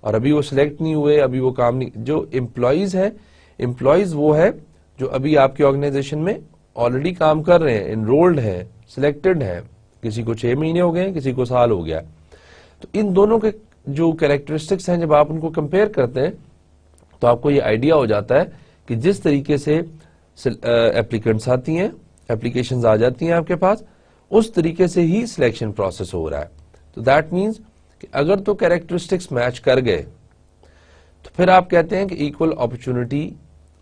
اور ابھی وہ سلیکٹ نہیں ہوئے, ابھی وہ کام نہیں. جو امپلائیز ہیں, امپلائیز وہ ہے جو ابھی آپ کے آرگنائزیشن میں آلریڈی کام کر رہے ہیں, انرولڈ ہیں, سلیکٹڈ ہیں. کسی کو 6 مہینے ہو گئے, کسی کو سال ہو گیا. تو ان دونوں کے جو کریکٹرسٹکس ہیں جب آپ ان کو کمپیئر کرتے ہیں تو آپ کو یہ آئیڈیا ہو جاتا ہے کہ جس طریقے سے ایپلیکنٹس آتی ہیں, ایپلیکیشنز آ جاتی ہیں آپ کے پاس, اس طریقے سے ہی سلیکشن پروسیس ہو رہا ہے. تو دیٹ مینس کہ اگر تو کریکٹرسٹکس میچ کر گئے تو پھر آپ کہتے ہیں کہ ایکول اپرچونٹی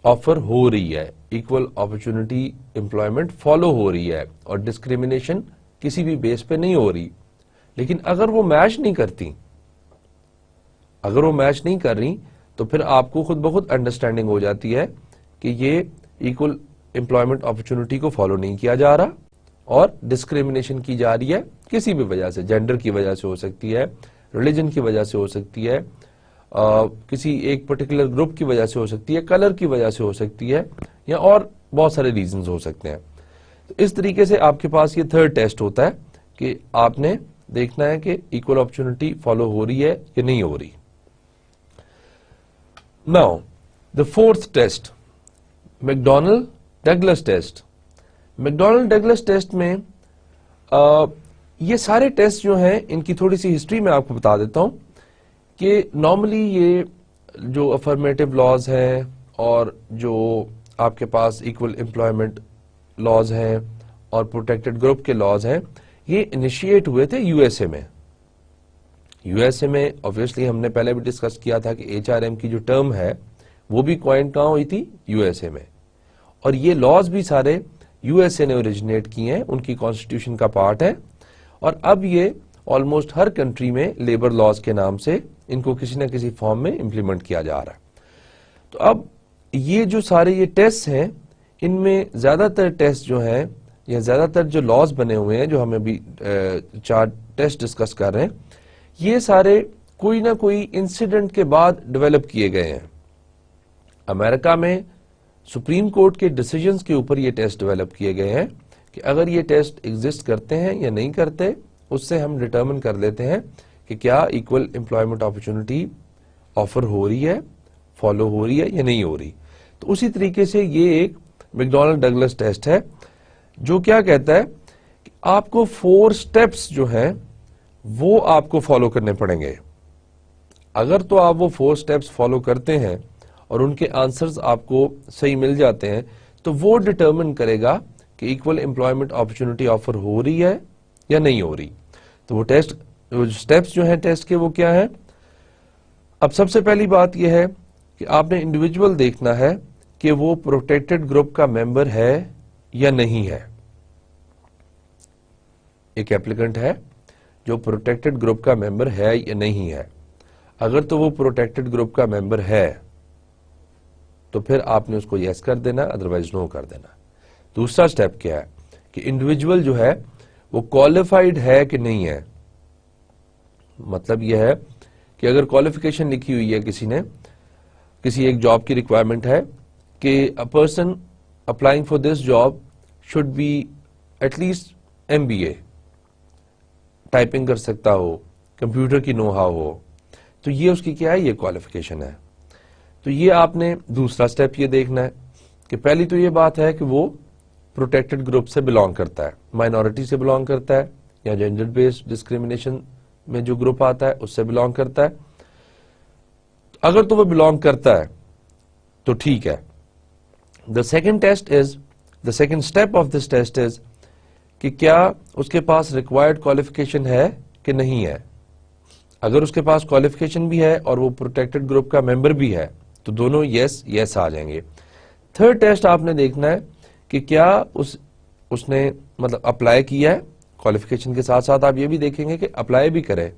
آفر ہو رہی ہے, ایکول اپرچونٹی امپلائمنٹ فالو ہو رہی ہے اور ڈسکریمنیشن کسی بھی بیس پہ نہیں ہو رہی. لیکن اگر وہ میچ نہیں کرتی, اگر وہ میچ نہیں کر رہی تو پھر آپ کو خود بخود انڈرسٹینڈنگ ہو جاتی ہے کہ یہ ایکول امپلائمنٹ اپرچونٹی کو فالو نہیں کیا جا رہا اور ڈسکریمنیشن کی جا رہی ہے کسی بھی وجہ سے. جینڈر کی وجہ سے ہو سکتی ہے, ریلیجن کی وجہ سے ہو سکتی ہے, کسی ایک پرٹیکولر گروپ کی وجہ سے ہو سکتی ہے, کلر کی وجہ سے ہو سکتی ہے, یا اور بہت سارے ریزنز ہو سکتے ہیں. تو اس طریقے سے آپ کے پاس یہ تھرڈ ٹیسٹ ہوتا ہے کہ آپ نے دیکھنا ہے کہ ایکول اپرچونٹی فالو ہو رہی ہے یا نہیں ہو رہی. Now, the fourth test, McDonnell-Douglas test. McDonnell-Douglas test میں یہ سارے ٹیسٹ جو ہیں ان کی تھوڑی سی ہسٹری میں آپ کو بتا دیتا ہوں کہ نارملی یہ جو افرمیٹو لاز ہیں اور جو آپ کے پاس ایکول امپلائمنٹ لاز ہیں اور پروٹیکٹڈ گروپ کے لاز ہیں, یہ انیشیٹ ہوئے تھے یو ایس اے میں. یو ایس اے میں obviously ہم نے پہلے بھی ڈسکس کیا تھا کہ ایچ آر ایم کی جو ٹرم ہے وہ بھی کوائن کہاں ہوئی تھی, یو ایس اے میں. اور یہ لاز بھی سارے یو ایس اے نے اوریجنیٹ کیے ہیں, ان کی کانسٹیٹیوشن کا پارٹ ہے. اور اب یہ آلموسٹ ہر کنٹری میں لیبر لاز کے نام سے ان کو کسی نہ کسی فارم میں امپلیمنٹ کیا جا رہا ہے. تو اب یہ جو سارے یہ ٹیسٹ ہیں, ان میں زیادہ تر ٹیسٹ جو ہیں یا زیادہ تر جو لاز بنے ہوئے ہیں جو ہم ابھی 4 ٹیسٹ ڈسکس کر رہے ہیں, یہ سارے کوئی نہ کوئی انسیڈنٹ کے بعد ڈیولپ کیے گئے ہیں. امریکہ میں سپریم کورٹ کے ڈیسیجنز کے اوپر یہ ٹیسٹ ڈیولپ کیے گئے ہیں کہ اگر یہ ٹیسٹ ایگزسٹ کرتے ہیں یا نہیں کرتے, اس سے ہم ڈٹرمن کر لیتے ہیں کہ کیا ایکول امپلائمنٹ اپرچونٹی آفر ہو رہی ہے, فالو ہو رہی ہے یا نہیں ہو رہی. تو اسی طریقے سے یہ ایک McDonnell-Douglas ٹیسٹ ہے جو کیا کہتا ہے کہ آپ کو 4 سٹیپس جو ہیں وہ آپ کو فالو کرنے پڑیں گے. اگر تو آپ وہ 4 سٹیپس فالو کرتے ہیں اور ان کے آنسرز آپ کو صحیح مل جاتے ہیں تو وہ ڈٹرمن کرے گا کہ ایکول امپلائمنٹ اپرچونٹی آفر ہو رہی ہے یا نہیں ہو رہی. تو وہ ٹیسٹ سٹیپس جو ہیں ٹیسٹ کے وہ کیا ہیں. اب سب سے پہلی بات یہ ہے کہ آپ نے انڈیویجول دیکھنا ہے کہ وہ پروٹیکٹڈ گروپ کا ممبر ہے یا نہیں ہے. ایک ایپلیکنٹ ہے جو پروٹیکٹڈ گروپ کا ممبر ہے یا نہیں ہے. اگر تو وہ پروٹیکٹڈ گروپ کا ممبر ہے تو پھر آپ نے اس کو یس کر دینا, ادروائز نو کر دینا. دوسرا سٹیپ کیا ہے کہ انڈیویجول جو ہے وہ کوالیفائڈ ہے کہ نہیں ہے. مطلب یہ ہے کہ اگر کوالیفیکیشن لکھی ہوئی ہے کسی نے, کسی ایک جاب کی ریکوائرمنٹ ہے کہ a person applying for this job should be at least MBA, typing کر سکتا ہو, کمپیوٹر کی نو ہاؤ ہو, تو یہ اس کی کیا ہے, یہ کوالیفیکیشن ہے. تو یہ آپ نے دوسرا سٹیپ یہ دیکھنا ہے کہ پہلی تو یہ بات ہے کہ وہ پروٹیکٹڈ گروپ سے بلانگ کرتا ہے, مائنورٹی سے بلانگ کرتا ہے, یا جینڈر بیسڈ ڈسکریمنیشن میں جو گروپ آتا ہے اس سے بلانگ کرتا ہے. اگر تو وہ بلانگ کرتا ہے تو ٹھیک ہے. The second step of this test is کہ کیا اس کے پاس ریکوائرڈ کوالیفیکیشن ہے کہ نہیں ہے. اگر اس کے پاس کوالیفیکیشن بھی ہے اور وہ پروٹیکٹڈ گروپ کا ممبر بھی ہے تو دونوں یس آ جائیں گے. تھرڈ ٹیسٹ آپ نے دیکھنا ہے کہ کیا اس نے مطلب اپلائی کیا ہے. کوالیفیکیشن کے ساتھ ساتھ آپ یہ بھی دیکھیں گے کہ اپلائی بھی کرے,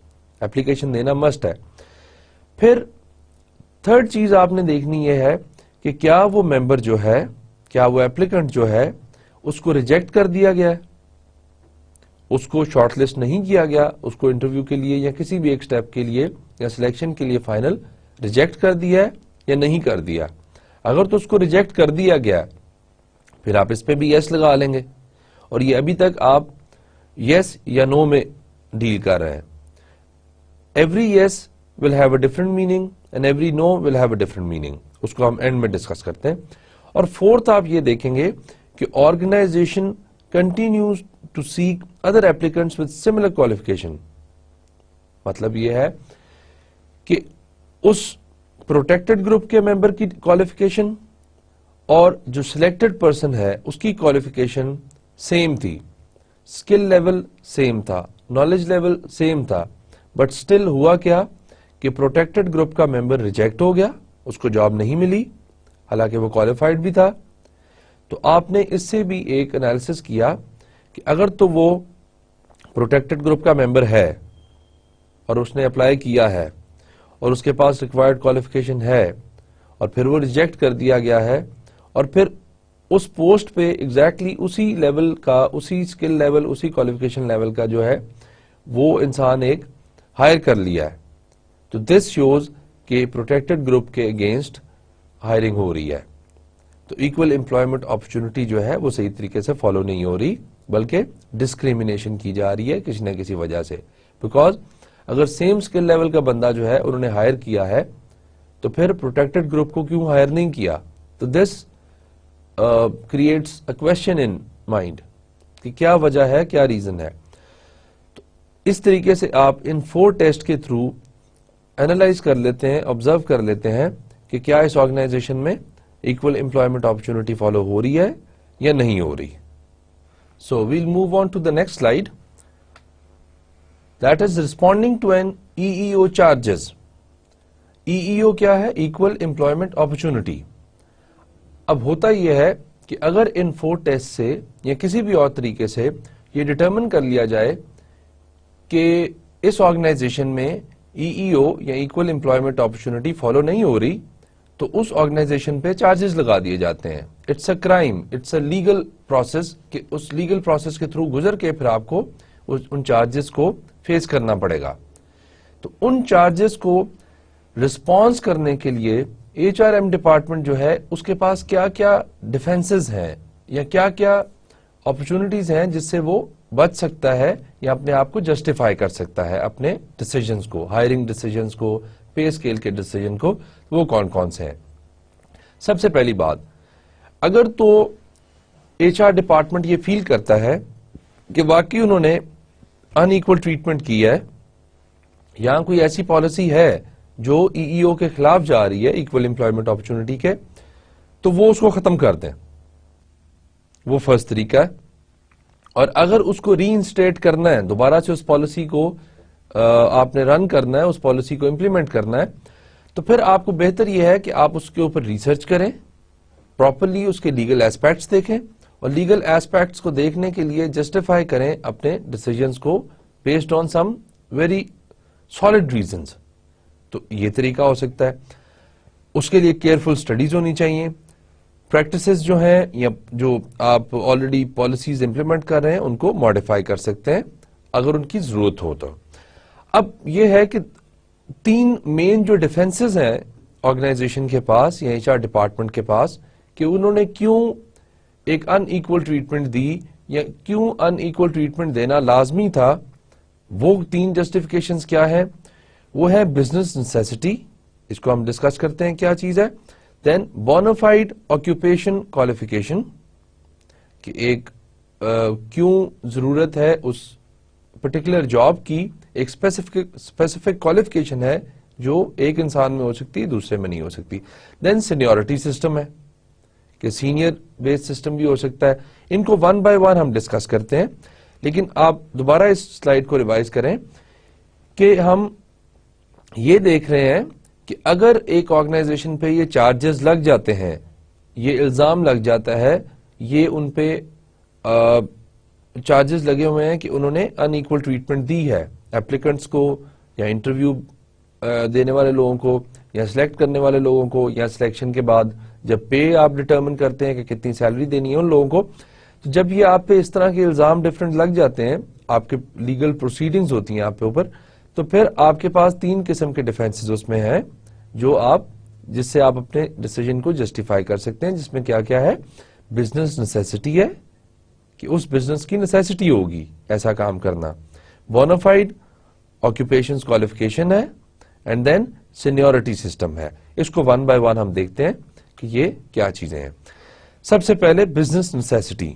اپلیکیشن دینا مسٹ ہے. پھر تھرڈ چیز آپ نے دیکھنی یہ ہے کہ کیا وہ ممبر جو ہے, کیا وہ ایپلیکنٹ جو ہے اس کو ریجیکٹ کر دیا گیا ہے, اس کو شارٹ لسٹ نہیں کیا گیا, اس کو انٹرویو کے لیے یا کسی بھی ایک سٹیپ کے لیے یا سلیکشن کے لیے فائنل ریجیکٹ کر دیا ہے یا نہیں کر دیا. اگر تو اس کو ریجیکٹ کر دیا گیا پھر آپ اس پہ بھی یس لگا لیں گے, اور یہ ابھی تک آپ یس یا نو میں ڈیل کر رہے ہیں. Every yes will have a different meaning and every no will have a different meaning. اس کو ہم اینڈ میں ڈسکس کرتے ہیں. اور فورتھ آپ یہ دیکھیں گے کہ organisation continues to seek other applicants with similar qualification. مطلب یہ ہے کہ اس پروٹیکٹڈ گروپ کے ممبر کی کوالیفیکیشن اور جو سلیکٹڈ پرسن ہے اس کی کوالیفیکیشن سیم تھی, اسکل لیول سیم تھا, نالج لیول سیم تھا, بٹ اسٹل ہوا کیا کہ پروٹیکٹڈ گروپ کا ممبر ریجیکٹ ہو گیا, اس کو جاب نہیں ملی حالانکہ وہ کوالیفائڈ بھی تھا. تو آپ نے اس سے بھی ایک انالیسس کیا کہ اگر تو وہ پروٹیکٹڈ گروپ کا ممبر ہے اور اس نے اپلائی کیا ہے اور اس کے پاس ریکوائرڈ کوالیفیکیشن ہے اور پھر وہ ریجیکٹ کر دیا گیا ہے اور پھر اس پوسٹ پہ ایگزیکٹلی اسی لیول کا, اسی اسکل لیول, اسی کوالیفیکیشن لیول کا جو ہے وہ انسان ایک ہائر کر لیا ہے, تو دس شوز کہ پروٹیکٹڈ گروپ کے اگینسٹ ہائرنگ ہو رہی ہے. تو ایکول امپلائمنٹ اپرچونٹی جو ہے وہ صحیح طریقے سے فالو نہیں ہو رہی بلکہ ڈسکریمنیشن کی جا رہی ہے کسی نہ کسی وجہ سے. بیکاز اگر سیم اسکل لیول کا بندہ جو ہے انہوں نے ہائر کیا ہے تو پھر پروٹیکٹڈ گروپ کو کیوں ہائر نہیں کیا؟ تو this creates a question in mind کہ کیا وجہ ہے, کیا ریزن ہے. تو اس طریقے سے آپ ان 4 ٹیسٹ کے تھرو اینالائز کر لیتے ہیں, آبزرو کر لیتے ہیں کہ کیا اس آرگنائزیشن میں ایکول امپلائمنٹ اپرچونٹی فالو ہو رہی ہے یا نہیں ہو رہی. So we'll move on to the next slide. That is responding to an EEO charges. EEO کیا ہے؟ Equal Employment Opportunity. اب ہوتا یہ ہے کہ اگر ان 4 ٹیسٹ سے یا کسی بھی اور طریقے سے یہ ڈٹرمن کر لیا جائے کہ اس آرگنائزیشن میں EEO یا Equal Employment Opportunity فالو نہیں ہو رہی تو اس آرگنائزیشن پہ چارجز لگا دیے جاتے ہیں. It's a crime, it's a legal process کہ اس لیگل پروسیس کے تھرو گزر کے پھر آپ کو ان چارجز کو فیس کرنا پڑے گا. تو ان چارجز کو رسپانس کرنے کے لیے ایچ آر ایم ڈپارٹمنٹ جو ہے اس کے پاس کیا کیا ڈیفنسز ہیں یا کیا کیا اپرچونٹیز ہیں جس سے وہ بچ سکتا ہے یا اپنے آپ کو جسٹیفائی کر سکتا ہے اپنے ڈیسیجنز کو, ہائرنگ ڈیسیجنز کو, پے اسکیل کے ڈیسیجن کو, وہ کون کون سے ہیں. سب سے پہلی بات, اگر تو ایچ آر ڈپارٹمنٹ یہ فیل کرتا ہے کہ واقعی انہوں نے ان ایکول ٹریٹمنٹ کی ہے یا کوئی ایسی پالیسی ہے جو EEO کے خلاف جا رہی ہے, ایکول امپلائمنٹ اپرچونٹی کے, تو وہ اس کو ختم کر دیں. وہ فرسٹ طریقہ ہے. اور اگر اس کو ری انسٹیٹ کرنا ہے, دوبارہ سے اس پالیسی کو آپ نے رن کرنا ہے, اس پالیسی کو امپلیمنٹ کرنا ہے, تو پھر آپ کو بہتر یہ ہے کہ آپ اس کے اوپر ریسرچ کریں, پراپرلی اس کے لیگل ایسپیکٹس دیکھیں اور لیگل ایسپیکٹس کو دیکھنے کے لیے جسٹیفائی کریں اپنے ڈیسیجنز کو based on some very solid reasons. تو یہ طریقہ ہو سکتا ہے. اس کے لیے کیئرفل اسٹڈیز ہونی چاہیے. پریکٹسز جو ہیں یا جو آپ آلریڈی پالیسیز امپلیمنٹ کر رہے ہیں ان کو ماڈیفائی کر سکتے ہیں اگر ان کی ضرورت ہو تو. اب یہ ہے کہ 3 مین جو ڈیفنسز ہیں آرگنائزیشن کے پاس یا ایچ آر ڈپارٹمنٹ کے پاس کہ انہوں نے کیوں ایک ان ایکول ٹریٹمنٹ دی یا کیوں ان ایکول ٹریٹمنٹ دینا لازمی تھا, وہ 3 جسٹیفیکیشنز کیا ہیں؟ وہ ہے بزنس نیسیسٹی, اس کو ہم ڈسکس کرتے ہیں کیا چیز ہے. دین بونافائڈ آکوپیشن کوالیفیکیشن کہ ایک کیوں ضرورت ہے اس پرٹیکولر جاب کی, ایک اسپیسیفک کوالیفیکیشن ہے جو ایک انسان میں ہو سکتی ہے دوسرے میں نہیں ہو سکتی. دین سینیورٹی سسٹم ہے کہ سینئر بیس سسٹم بھی ہو سکتا ہے. ان کو 1 by 1 ہم ڈسکس کرتے ہیں, لیکن آپ دوبارہ اس سلائیڈ کو ریوائز کریں کہ ہم یہ دیکھ رہے ہیں کہ اگر ایک آرگنائزیشن پہ یہ چارجز لگ جاتے ہیں, یہ الزام لگ جاتا ہے, یہ ان پہ چارجز لگے ہوئے ہیں کہ انہوں نے ان ایکول ٹریٹمنٹ دی ہے ایپلیکنٹس کو یا انٹرویو دینے والے لوگوں کو یا سلیکٹ کرنے والے لوگوں کو, یا سلیکشن کے بعد جب پے آپ ڈٹرمن کرتے ہیں کہ کتنی سیلری دینی ہے ان لوگوں کو, تو جب یہ آپ پہ اس طرح کے الزام ڈفرنٹ لگ جاتے ہیں, آپ کے لیگل پروسیڈنگز ہوتی ہیں آپ کے اوپر, تو پھر آپ کے پاس 3 قسم کے ڈیفینسز اس میں ہیں جو جس سے آپ اپنے ڈیسیجن کو جسٹیفائی کر سکتے ہیں, جس میں کیا کیا ہے؟ بزنس نیسیسٹی ہے کہ اس بزنس کی نیسیسٹی ہوگی ایسا کام کرنا. بونافائڈ آکوپیشنز کوالیفیکیشن ہے اینڈ دین سینیورٹی سسٹم ہے. اس کو ون بائی ون ہم دیکھتے ہیں کہ یہ کیا چیزیں ہیں. سب سے پہلے بزنس نیسیسٹی.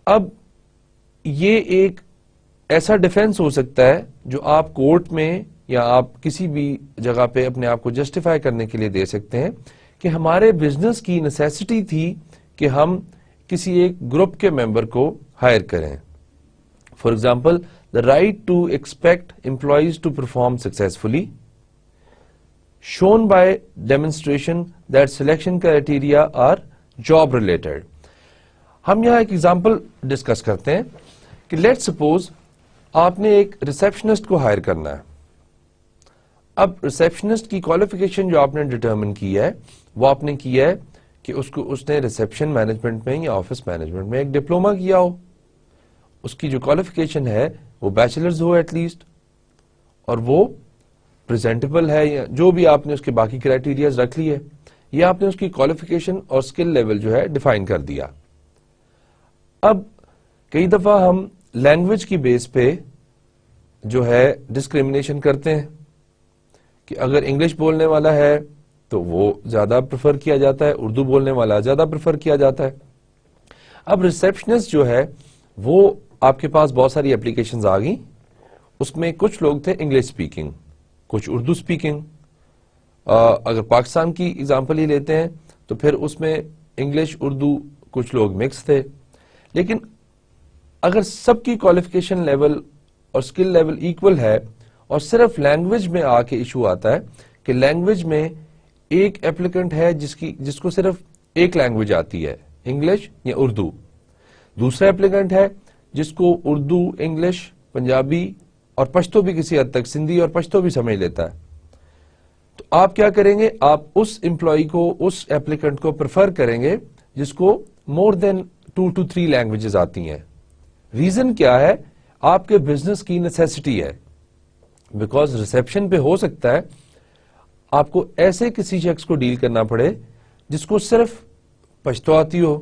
اب یہ ایک ایسا ڈیفینس ہو سکتا ہے جو آپ کورٹ میں یا آپ کسی بھی جگہ پہ اپنے آپ کو جسٹیفائی کرنے کے لیے دے سکتے ہیں کہ ہمارے بزنس کی نیسیسٹی تھی کہ ہم کسی ایک گروپ کے ممبر کو ہائر کریں. For example the right to expect employees to perform successfully, shown by demonstration that selection criteria are job related. ہم یہاں ایک ایگزامپل ڈسکس کرتے ہیں کہ لیٹ سپوز آپ نے ایک ریسپشنسٹ کو ہائر کرنا ہے. اب ریسپشنسٹ کی کوالیفیکیشن جو آپ نے ڈٹرمن کی ہے وہ آپ نے کی ہے کہ اس نے ریسپشن مینجمنٹ میں یا آفس مینجمنٹ میں ایک ڈپلوما کیا ہو. اس کی جو کوالیفیکیشن ہے وہ بیچلرز ہو ایٹ لیسٹ, اور وہ پریزنٹیبل ہے, یا جو بھی آپ نے اس کے باقی کرائٹیریاز رکھ لی ہے, یہ آپ نے اس کی کوالیفیکیشن اور اسکل لیول جو ہے ڈیفائن کر دیا. اب کئی دفعہ ہم لینگویج کی بیس پہ جو ہے ڈسکریمنیشن کرتے ہیں کہ اگر انگلش بولنے والا ہے تو وہ زیادہ پریفر کیا جاتا ہے, اردو بولنے والا زیادہ پریفر کیا جاتا ہے. اب ریسپشنسٹ جو ہے وہ آپ کے پاس بہت ساری اپلیکیشنز آ گئیں, اس میں کچھ لوگ تھے انگلش سپیکنگ, کچھ اردو سپیکنگ. اگر پاکستان کی اگزامپل ہی لیتے ہیں تو پھر اس میں انگلش اردو کچھ لوگ مکس تھے. لیکن اگر سب کی کوالیفیکیشن لیول اور اسکل لیول ایکول ہے اور صرف لینگویج میں آ کے ایشو آتا ہے کہ لینگویج میں ایک اپلیکنٹ ہے جس کو صرف ایک لینگویج آتی ہے, انگلش یا اردو, دوسرا اپلیکنٹ ہے جس کو اردو, انگلش, پنجابی اور پشتو بھی کسی حد تک, سندھی اور پشتو بھی سمجھ لیتا ہے. تو آپ کیا کریں گے, آپ اس امپلائی کو, اس ایپلیکنٹ کو پریفر کریں گے جس کو مور دین 2 to 3 لینگویجز آتی ہیں. ریزن کیا ہے, آپ کے بزنس کی نیسیسٹی ہے. بیکاز ریسپشن پہ ہو سکتا ہے آپ کو ایسے کسی شخص کو ڈیل کرنا پڑے جس کو صرف پشتو آتی ہو,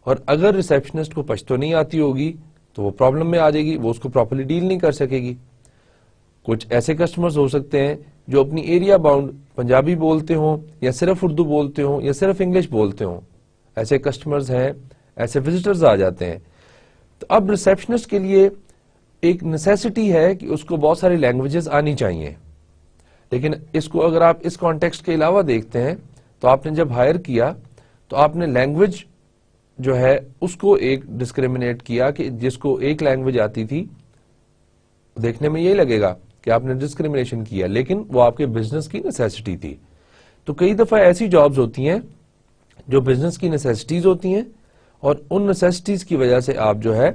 اور اگر ریسپشنسٹ کو پشتو نہیں آتی ہوگی تو وہ پرابلم میں آ جائے گی, وہ اس کو پراپرلی ڈیل نہیں کر سکے گی. کچھ ایسے کسٹمرز ہو سکتے ہیں جو اپنی ایریا باؤنڈ پنجابی بولتے ہوں یا صرف اردو بولتے ہوں یا صرف انگلش بولتے ہوں. ایسے کسٹمرز ہیں, ایسے وزٹرز آ جاتے ہیں. تو اب ریسپشنسٹ کے لیے ایک نیسیسٹی ہے کہ اس کو بہت ساری لینگویجز آنی چاہیے. لیکن اس کو اگر آپ اس کانٹیکسٹ کے علاوہ دیکھتے ہیں تو آپ نے جب ہائر کیا تو آپ نے لینگویج جو ہے اس کو ایک ڈسکریمنیٹ کیا کہ جس کو ایک لینگویج آتی تھی. دیکھنے میں یہی لگے گا کہ آپ نے ڈسکریمنیشن کیا, لیکن وہ آپ کے بزنس کی نیسیسٹی تھی. تو کئی دفعہ ایسی جابز ہوتی ہیں جو بزنس کی نیسیسٹیز ہوتی ہیں, اور ان نیسیسٹیز کی وجہ سے آپ جو ہے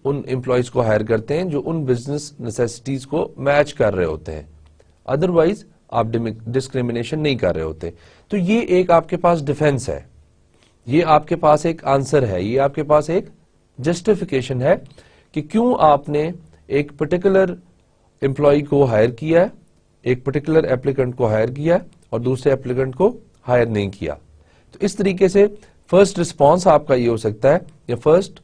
ان امپلائیز کو ہائر کرتے ہیں جو ان بزنس نیسیسٹیز کو میچ کر رہے ہوتے ہیں. ادروائز آپ ڈسکریمنیشن نہیں کر رہے ہوتے. تو یہ ایک آپ کے پاس ڈیفینس ہے, یہ آپ کے پاس ایک آنسر ہے, یہ آپ کے پاس ایک جسٹیفیکیشن ہے کہ کیوں آپ نے ایک پرٹیکولر امپلائی کو ہائر کیا ہے, ایک پرٹیکولر ایپلیکنٹ کو ہائر کیا اور دوسرے ایپلیکنٹ کو ہائر نہیں کیا. تو اس طریقے سے فرسٹ رسپانس آپ کا یہ ہو سکتا ہے, یا فرسٹ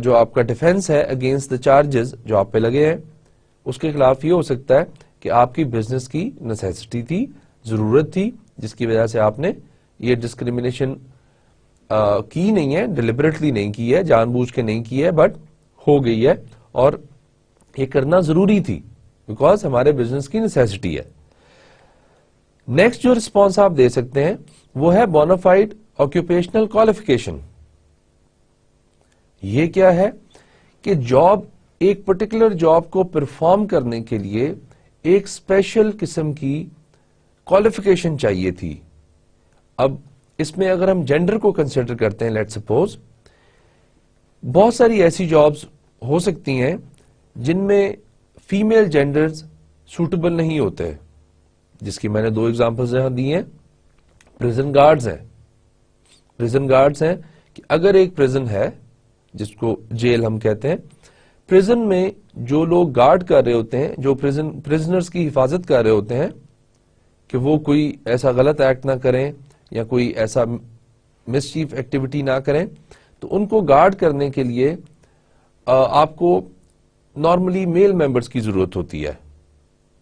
جو آپ کا ڈیفینس ہے اگینسٹ دا چارجز جو آپ پہ لگے ہیں, اس کے خلاف یہ ہو سکتا ہے کہ آپ کی بزنس کی نیسیسٹی تھی, ضرورت تھی, جس کی وجہ سے آپ نے یہ ڈسکریمنیشن کی نہیں ہے, ڈیلیبریٹلی نہیں کی ہے, جان بوجھ کے نہیں کی ہے, بٹ ہو گئی ہے, اور یہ کرنا ضروری تھی بیکاز ہمارے بزنس کی نیسیسٹی ہے. نیکسٹ جو رسپانس آپ دے سکتے ہیں وہ ہے بونافائڈ آکوپیشنل کوالیفیکیشن. یہ کیا ہے کہ جاب, ایک پرٹیکولر جاب کو پرفارم کرنے کے لیے ایک اسپیشل قسم کی کوالیفیکیشن چاہیے تھی. اب اس میں اگر ہم جینڈر کو کنسیڈر کرتے ہیں, لیٹ سپوز بہت ساری ایسی جابز ہو سکتی ہیں جن میں فیمیل جینڈرز سوٹیبل نہیں ہوتے, جس کی میں نے 2 ایگزامپلز یہاں دی ہیں. پریزن گارڈز ہیں, پریزن گارڈز ہیں کہ اگر ایک پریزن ہے جس کو جیل ہم کہتے ہیں, پریزن میں جو لوگ گارڈ کر رہے ہوتے ہیں, جو پریزنرز کی حفاظت کر رہے ہوتے ہیں کہ وہ کوئی ایسا غلط ایکٹ نہ کریں یا کوئی ایسا مسچیف ایکٹیویٹی نہ کریں, تو ان کو گارڈ کرنے کے لیے آپ کو نارملی میل ممبرس کی ضرورت ہوتی ہے.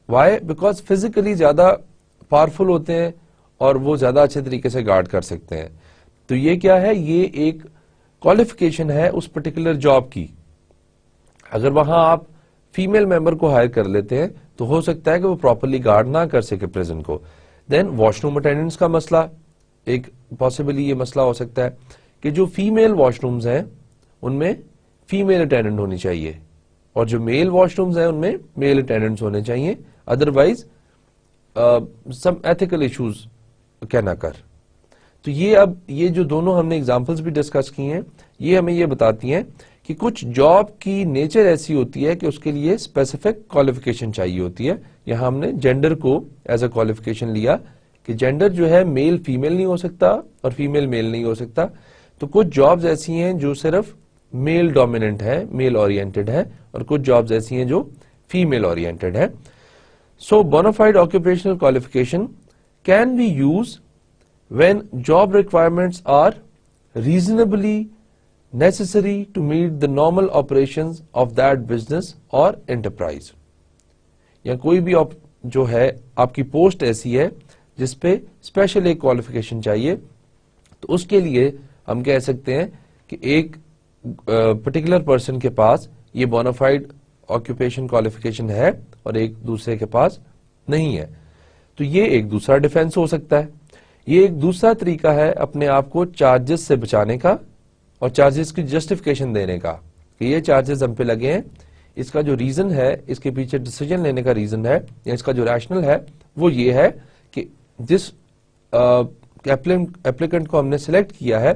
وائی؟ بیکاز فزیکلی زیادہ پاورفل ہوتے ہیں اور وہ زیادہ اچھے طریقے سے گارڈ کر سکتے ہیں. تو یہ کیا ہے؟ یہ ایک کوالیفیکیشن ہے اس پرٹیکولر جاب کی. اگر وہاں آپ فیمیل ممبر کو ہائر کر لیتے ہیں تو ہو سکتا ہے کہ وہ پراپرلی گارڈ نہ کر سکے پریزن کو. دین واش روم اٹینڈنٹس کا مسئلہ ایک پاسبلی یہ مسئلہ ہو سکتا ہے کہ جو فیمیل واش رومز ہیں ان میں فیمیل اٹینڈنٹ ہونی چاہیے اور جو میل واش رومز ہیں ان میں میل اٹینڈنٹس ہونے چاہیے. Otherwise some ethical issues can occur. تو یہ جو دونوں ہم نے ایگزامپلس بھی ڈسکس کی ہیں یہ ہمیں یہ بتاتی ہیں کہ کچھ جاب کی نیچر ایسی ہوتی ہے کہ اس کے لیے اسپیسیفک کوالیفیکیشن چاہیے ہوتی ہے. یہاں ہم نے جینڈر کو ایز اے کوالیفیکیشن لیا کہ جینڈر جو ہے میل فیمیل نہیں ہو سکتا اور فیمیل میل نہیں ہو سکتا. تو کچھ جابز ایسی ہیں جو صرف میل ڈومیننٹ ہے, میل اورینٹڈ ہے, اور کچھ جابز ایسی ہیں جو فیمیل اورینٹڈ ہے. So bona fide occupational qualification can be use when job requirements are reasonably necessary to meet the normal operations of that business or enterprise. یا کوئی بھی جو ہے آپ کی پوسٹ ایسی ہے جس پہ اسپیشل ایک کوالیفیکیشن چاہیے تو اس کے لیے ہم کہہ سکتے ہیں کہ ایک پرٹیکولر پرسن کے پاس یہ بونافائڈ آکوپیشن کوالیفیکیشن ہے اور ایک دوسرے کے پاس نہیں ہے. تو یہ ایک دوسرا ڈیفینس ہو سکتا ہے. یہ ایک دوسرا طریقہ ہے اپنے آپ کو چارجز سے بچانے کا اور چارجز کی جسٹیفیکیشن دینے کا کہ یہ چارجز ہم پہ لگے ہیں, اس کا جو ریزن ہے, اس کے پیچھے ڈیسیجن لینے کا ریزن ہے یا اس کا جو ریشنل ہے وہ یہ ہے کہ جس ایپلیکنٹ کو ہم نے سلیکٹ کیا ہے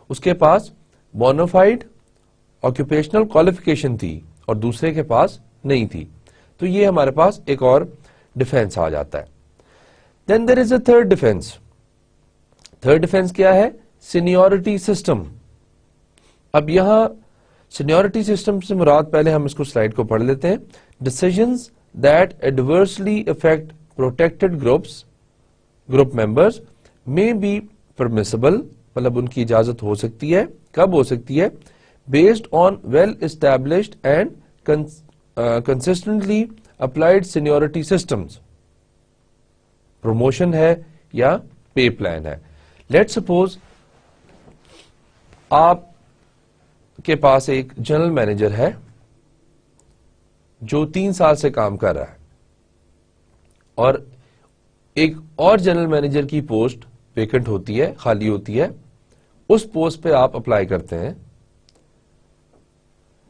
اس کے پاس بونافائڈ آکوپیشنل کوالیفیکیشن تھی اور دوسرے کے پاس نہیں تھی. تو یہ ہمارے پاس ایک اور ڈیفینس آ جاتا ہے. Then there is a third defence. Third defence کیا ہے؟ Seniority system. اب یہاں سینیورٹی سسٹم سے مراد پہلے ہم اس کو سلائیڈ کو پڑھ لیتے ہیں. Decisions that adversely affect protected group members میں بی پرمیسبل, مطلب ان کی اجازت ہو سکتی ہے. کب ہو سکتی ہے؟ Based on well established and consistently applied seniority systems. Promotion ہے یا پے پلان ہے. لیٹ سپوز آپ کے پاس ایک جنرل مینیجر ہے جو 3 سال سے کام کر رہا ہے اور ایک اور جنرل مینیجر کی پوسٹ ویکنٹ ہوتی ہے, خالی ہوتی ہے. اس پوسٹ پہ آپ اپلائی کرتے ہیں,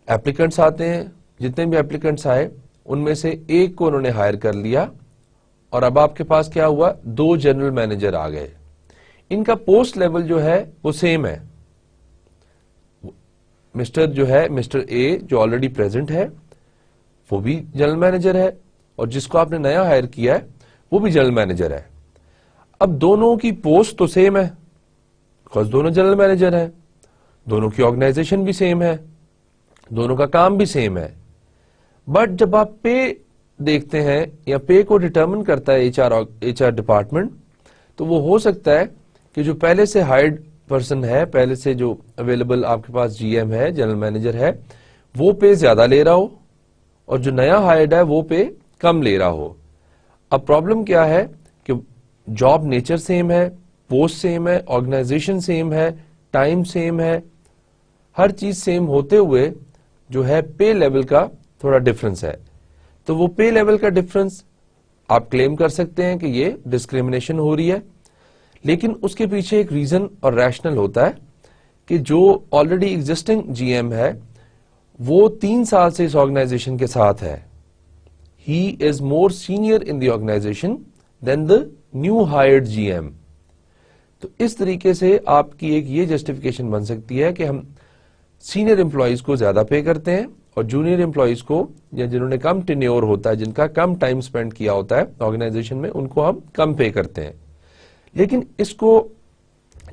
ایپلیکنٹس آتے ہیں, جتنے بھی ایپلیکنٹس آئے ان میں سے ایک کو انہوں نے ہائر کر لیا اور اب آپ کے پاس کیا ہوا؟ 2 جنرل مینیجر آ گئے. ان کا پوسٹ لیول جو ہے وہ سیم ہے. مسٹر جو ہے مسٹر اے جو آلریڈی پریزنٹ ہے وہ بھی جنرل مینیجر ہے اور جس کو آپ نے نیا ہائر کیا ہے وہ بھی جنرل مینیجر ہے. اب دونوں کی پوسٹ تو سیم ہے بیکاز دونوں جنرل مینیجر ہیں, دونوں کی آرگنائزیشن بھی سیم ہے, دونوں کا کام بھی سیم ہے. بٹ جب آپ پے دیکھتے ہیں یا پے کو ڈٹرمن کرتا ہے ایچ آر ڈپارٹمنٹ, تو وہ ہو سکتا ہے کہ جو پہلے سے ہائرڈ پرسن ہے, پہلے سے جو اویلیبل آپ کے پاس جی ایم ہے, جنرل مینیجر ہے, وہ پے زیادہ لے رہا ہو اور جو نیا ہائرڈ ہے وہ پے کم لے رہا ہو. اب پرابلم کیا ہے کہ جاب نیچر سیم ہے, پوسٹ سیم ہے, آرگنائزیشن سیم ہے, ٹائم سیم ہے, ہر چیز سیم ہوتے ہوئے جو ہے پے لیول کا تھوڑا ڈفرنس ہے. تو وہ پے لیول کا ڈفرنس آپ کلیم کر سکتے ہیں کہ یہ ڈسکریمنیشن ہو رہی ہے, لیکن اس کے پیچھے ایک ریزن اور ریشنل ہوتا ہے کہ جو آلریڈی ایگزسٹنگ جی ایم ہے وہ 3 سال سے اس آرگنائزیشن کے ساتھ ہے. He is more senior in the organisation than the new hired G M. تو اس طریقے سے آپ کی ایک یہ جسٹیفیکیشن بن سکتی ہے کہ ہم سینئر امپلائیز کو زیادہ پے کرتے ہیں اور جونیئر امپلائیز کو یا جنہوں نے کم ٹینیور ہوتا ہے, جن کا کم ٹائم سپینڈ کیا ہوتا ہے آرگنائزیشن میں, ان کو ہم کم پے کرتے ہیں. لیکن اس کو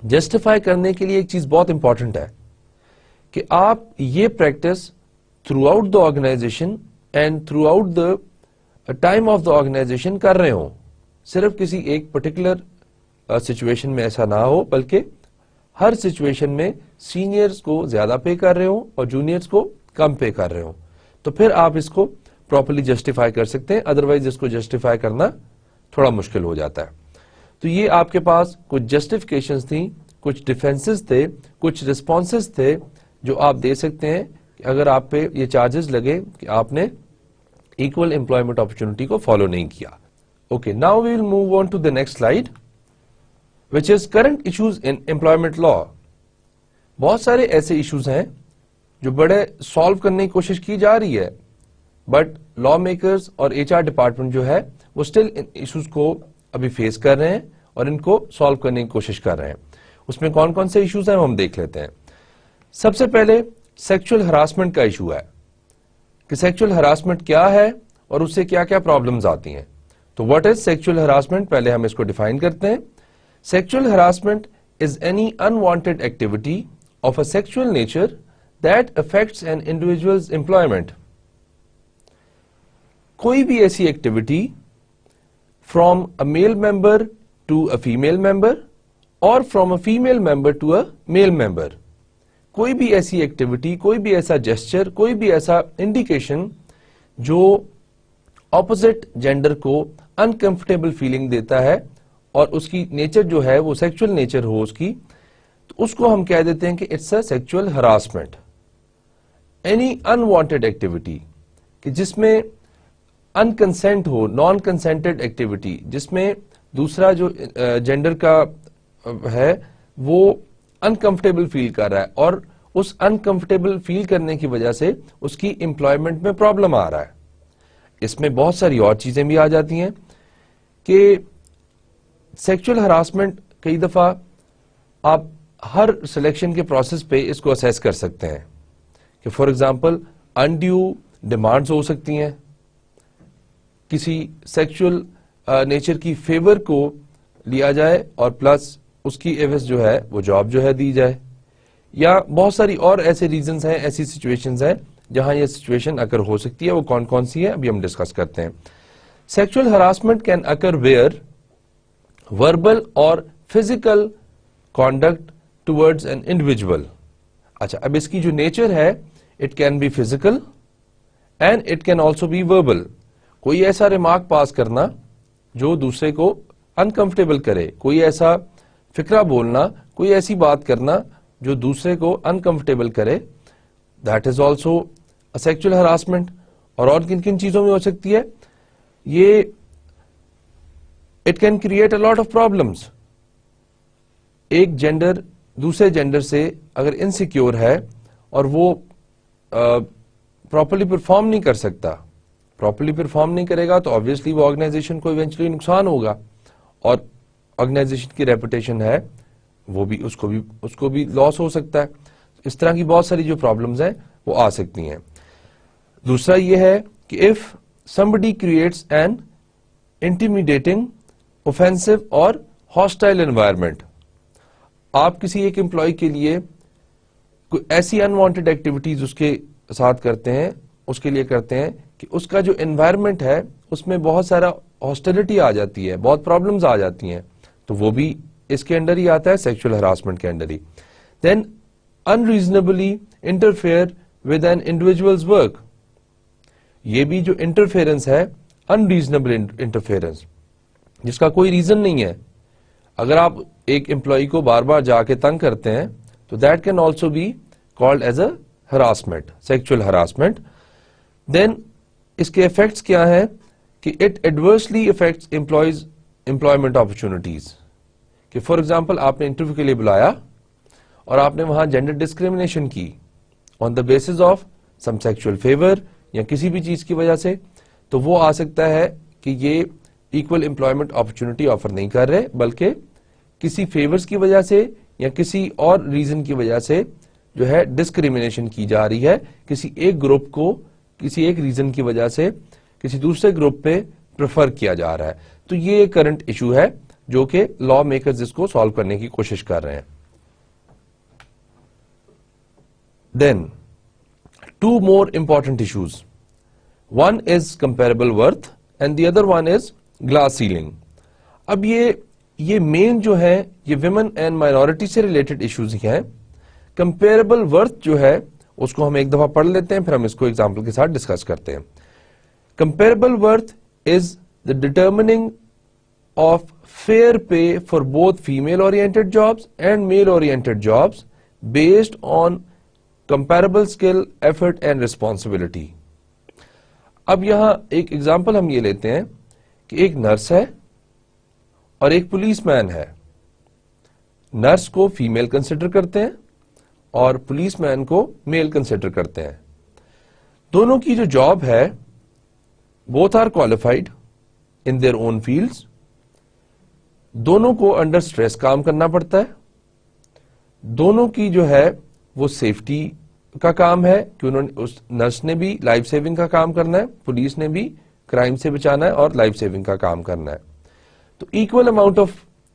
جسٹیفائی کرنے کے لیے ایک چیز بہت امپورٹنٹ ہے کہ آپ یہ practice throughout the organisation and throughout the time of the organisation کر رہے ہوں. صرف کسی ایک پرٹیکولر سچویشن میں ایسا نہ ہو, بلکہ ہر سچویشن میں سینئرز کو زیادہ پے کر رہے ہوں اور جونیئرز کو کم پے کر رہے ہوں. تو پھر آپ اس کو پراپرلی جسٹیفائی کر سکتے ہیں, ادروائز اس کو جسٹیفائی کرنا تھوڑا مشکل ہو جاتا ہے. تو یہ آپ کے پاس کچھ جسٹیفیکیشنز تھیں, کچھ ڈیفینسز تھے, کچھ رسپانسز تھے جو آپ دے سکتے ہیں کہ اگر آپ پہ یہ چارجز لگے کہ آپ نے ایکول امپلائمنٹ اپرچونٹی کو فالو نہیں کیا. Okay, now we will move on to the next slide which is current issues in employment law. بہت سارے ایسے ایشوز ہیں جو بڑے سالو کرنے کی کوشش کی جا رہی ہے, بٹ لا میکرز اور ایچ آر ڈپارٹمنٹ جو ہے وہ اسٹل ان ایشوز کو ابھی فیس کر رہے ہیں اور ان کو سالو کرنے کی کوشش کر رہے ہیں. اس میں کون کون سے ایشوز ہیں وہ ہم دیکھ لیتے ہیں. سب سے پہلے سیکچوئل ہراسمنٹ کا ایشو ہے کہ سیکچوئل ہراسمنٹ کیا ہے اور اس سے کیا کیا پرابلمز آتی ہیں. تو واٹ از سیکچوئل ہراسمنٹ, پہلے ہم اس کو ڈیفائن کرتے ہیں. Sexual harassment is any unwanted activity of a sexual nature that affects an individual's employment. کوئی بھی ایسی activity from a male member to a female member or from a female member to a male member. کوئی بھی ایسی ایکٹیویٹی, کوئی بھی ایسا جیسچر, کوئی بھی ایسا انڈیکیشن جو اپوزٹ جینڈر کو انکمفرٹیبل فیلنگ دیتا ہے اور اس کی نیچر جو ہے وہ سیکچوئل نیچر ہو اس کی, تو اس کو ہم کہہ دیتے ہیں کہ it's a sexual harassment. Any unwanted activity کہ جس میں انکنسینٹ ہو, نان کنسینٹڈ ایکٹیویٹی جس میں دوسرا جو جینڈر کا ہے وہ انکمفرٹیبل فیل کر رہا ہے اور اس انکمفرٹیبل فیل کرنے کی وجہ سے اس کی امپلائمنٹ میں پرابلم آ رہا ہے. اس میں بہت ساری اور چیزیں بھی آ جاتی ہیں کہ سیکچوئل ہراسمنٹ کئی دفعہ آپ ہر سلیکشن کے پروسیس پہ اس کو اسیس کر سکتے ہیں کہ فار ایگزامپل انڈیو ڈیمانڈز ہو سکتی ہیں, کسی سیکچوئل نیچر کی فیور کو لیا جائے اور پلس اس کی ایوز جو ہے وہ جاب جو ہے دی جائے, یا بہت ساری اور ایسے ریزنز ہیں, ایسی سچویشنز ہیں جہاں یہ سچویشن اکر ہو سکتی ہے. وہ کون کون سی ہے ابھی ہم ڈسکس کرتے ہیں. Sexual harassment can occur where verbal or physical conduct towards an individual. اچھا, اب اس کی جو نیچر ہے it can be physical and it can also be verbal. کوئی ایسا ریمارک پاس کرنا جو دوسرے کو انکمفرٹیبل کرے, کوئی ایسا فکرہ بولنا, کوئی ایسی بات کرنا جو دوسرے کو انکمفرٹیبل کرے, that is also a sexual harassment. اور کن کن چیزوں میں ہو سکتی ہے یہ, it can create a lot of problems. ایک جینڈر دوسرے جینڈر سے اگر انسیکیور ہے اور وہ پراپرلی پرفارم نہیں کر سکتا, پراپرلی پرفارم نہیں کرے گا تو آبویسلی وہ آرگنائزیشن کو ایونچولی نقصان ہوگا اور آرگنائزیشن کی ریپوٹیشن ہے وہ بھی اس کو بھی لاس ہو سکتا ہے. اس طرح کی بہت ساری جو پرابلمز ہیں وہ آ سکتی ہیں. دوسرا یہ ہے کہ if somebody creates an intimidating, offensive اور hostile environment, آپ کسی ایک امپلائی کے لیے کوئی ایسی انوانٹیڈ ایکٹیویٹیز اس کے ساتھ کرتے ہیں, اس کے لیے کرتے ہیں کہ اس کا جو انوائرمنٹ ہے اس میں بہت سارا ہاسٹیلٹی آ جاتی ہے, بہت پرابلمز آ جاتی ہیں, تو وہ بھی اس کے انڈر ہی آتا ہے, سیکچوئل ہراسمنٹ کے انڈر ہی. Then unreasonably interfere with an individual's work. یہ بھی جو انٹرفیئرنس ہے unreasonable interference جس کا کوئی ریزن نہیں ہے. اگر آپ ایک امپلائی کو بار بار جا کے تنگ کرتے ہیں تو that can also be called as a harassment, sexual harassment. Then اس کے افیکٹس کیا ہیں کہ it adversely affects employees employment opportunities. کہ فار ایگزامپل آپ نے انٹرویو کے لیے بلایا اور آپ نے وہاں جینڈر ڈسکریمنیشن کی on the basis of some sexual favour یا کسی بھی چیز کی وجہ سے, تو وہ آ سکتا ہے کہ یہ ایکول امپلائمنٹ اپرچونٹی آفر نہیں کر رہے بلکہ کسی فیورز کی وجہ سے یا کسی اور ریزن کی وجہ سے جو ہے ڈسکریمنیشن کی جا رہی ہے, کسی ایک گروپ کو کسی ایک ریزن کی وجہ سے کسی دوسرے گروپ پہ پریفر کیا جا رہا ہے. تو یہ ایک کرنٹ ایشو ہے جو کہ لا میکرز اس کو سالو کرنے کی کوشش کر رہے ہیں. Then, two more important issues. One is comparable worth and the other one is glass ceiling. اب یہ مین جو ہے یہ ویمن اینڈ مائنورٹی سے ریلیٹڈ ایشوز ہیں. کمپیریبل ورتھ جو ہے اس کو ہم ایک دفعہ پڑھ لیتے ہیں, پھر ہم اس کو ایگزامپل کے ساتھ ڈسکس کرتے ہیں. Comparable worth is the determining of fair pay for both female-oriented jobs and male-oriented jobs based on comparable skill, effort and responsibility. اب یہاں ایک ایگزامپل ہم یہ لیتے ہیں کہ ایک نرس ہے اور ایک پولیس مین ہے. نرس کو فیمیل کنسیڈر کرتے ہیں اور پولیس مین کو میل کنسیڈر کرتے ہیں. دونوں کی جو جاب ہے, both are qualified in their own fields. دونوں کو انڈر سٹریس کام کرنا پڑتا ہے. دونوں کی جو ہے وہ سیفٹی کا کام ہے کہ انہوں نے, اس نرس نے بھی لائف سیونگ کا کام کرنا ہے, پولیس نے بھی کرائم سے بچانا ہے اور لائف سیونگ کا کام کرنا ہے. تو equal amount of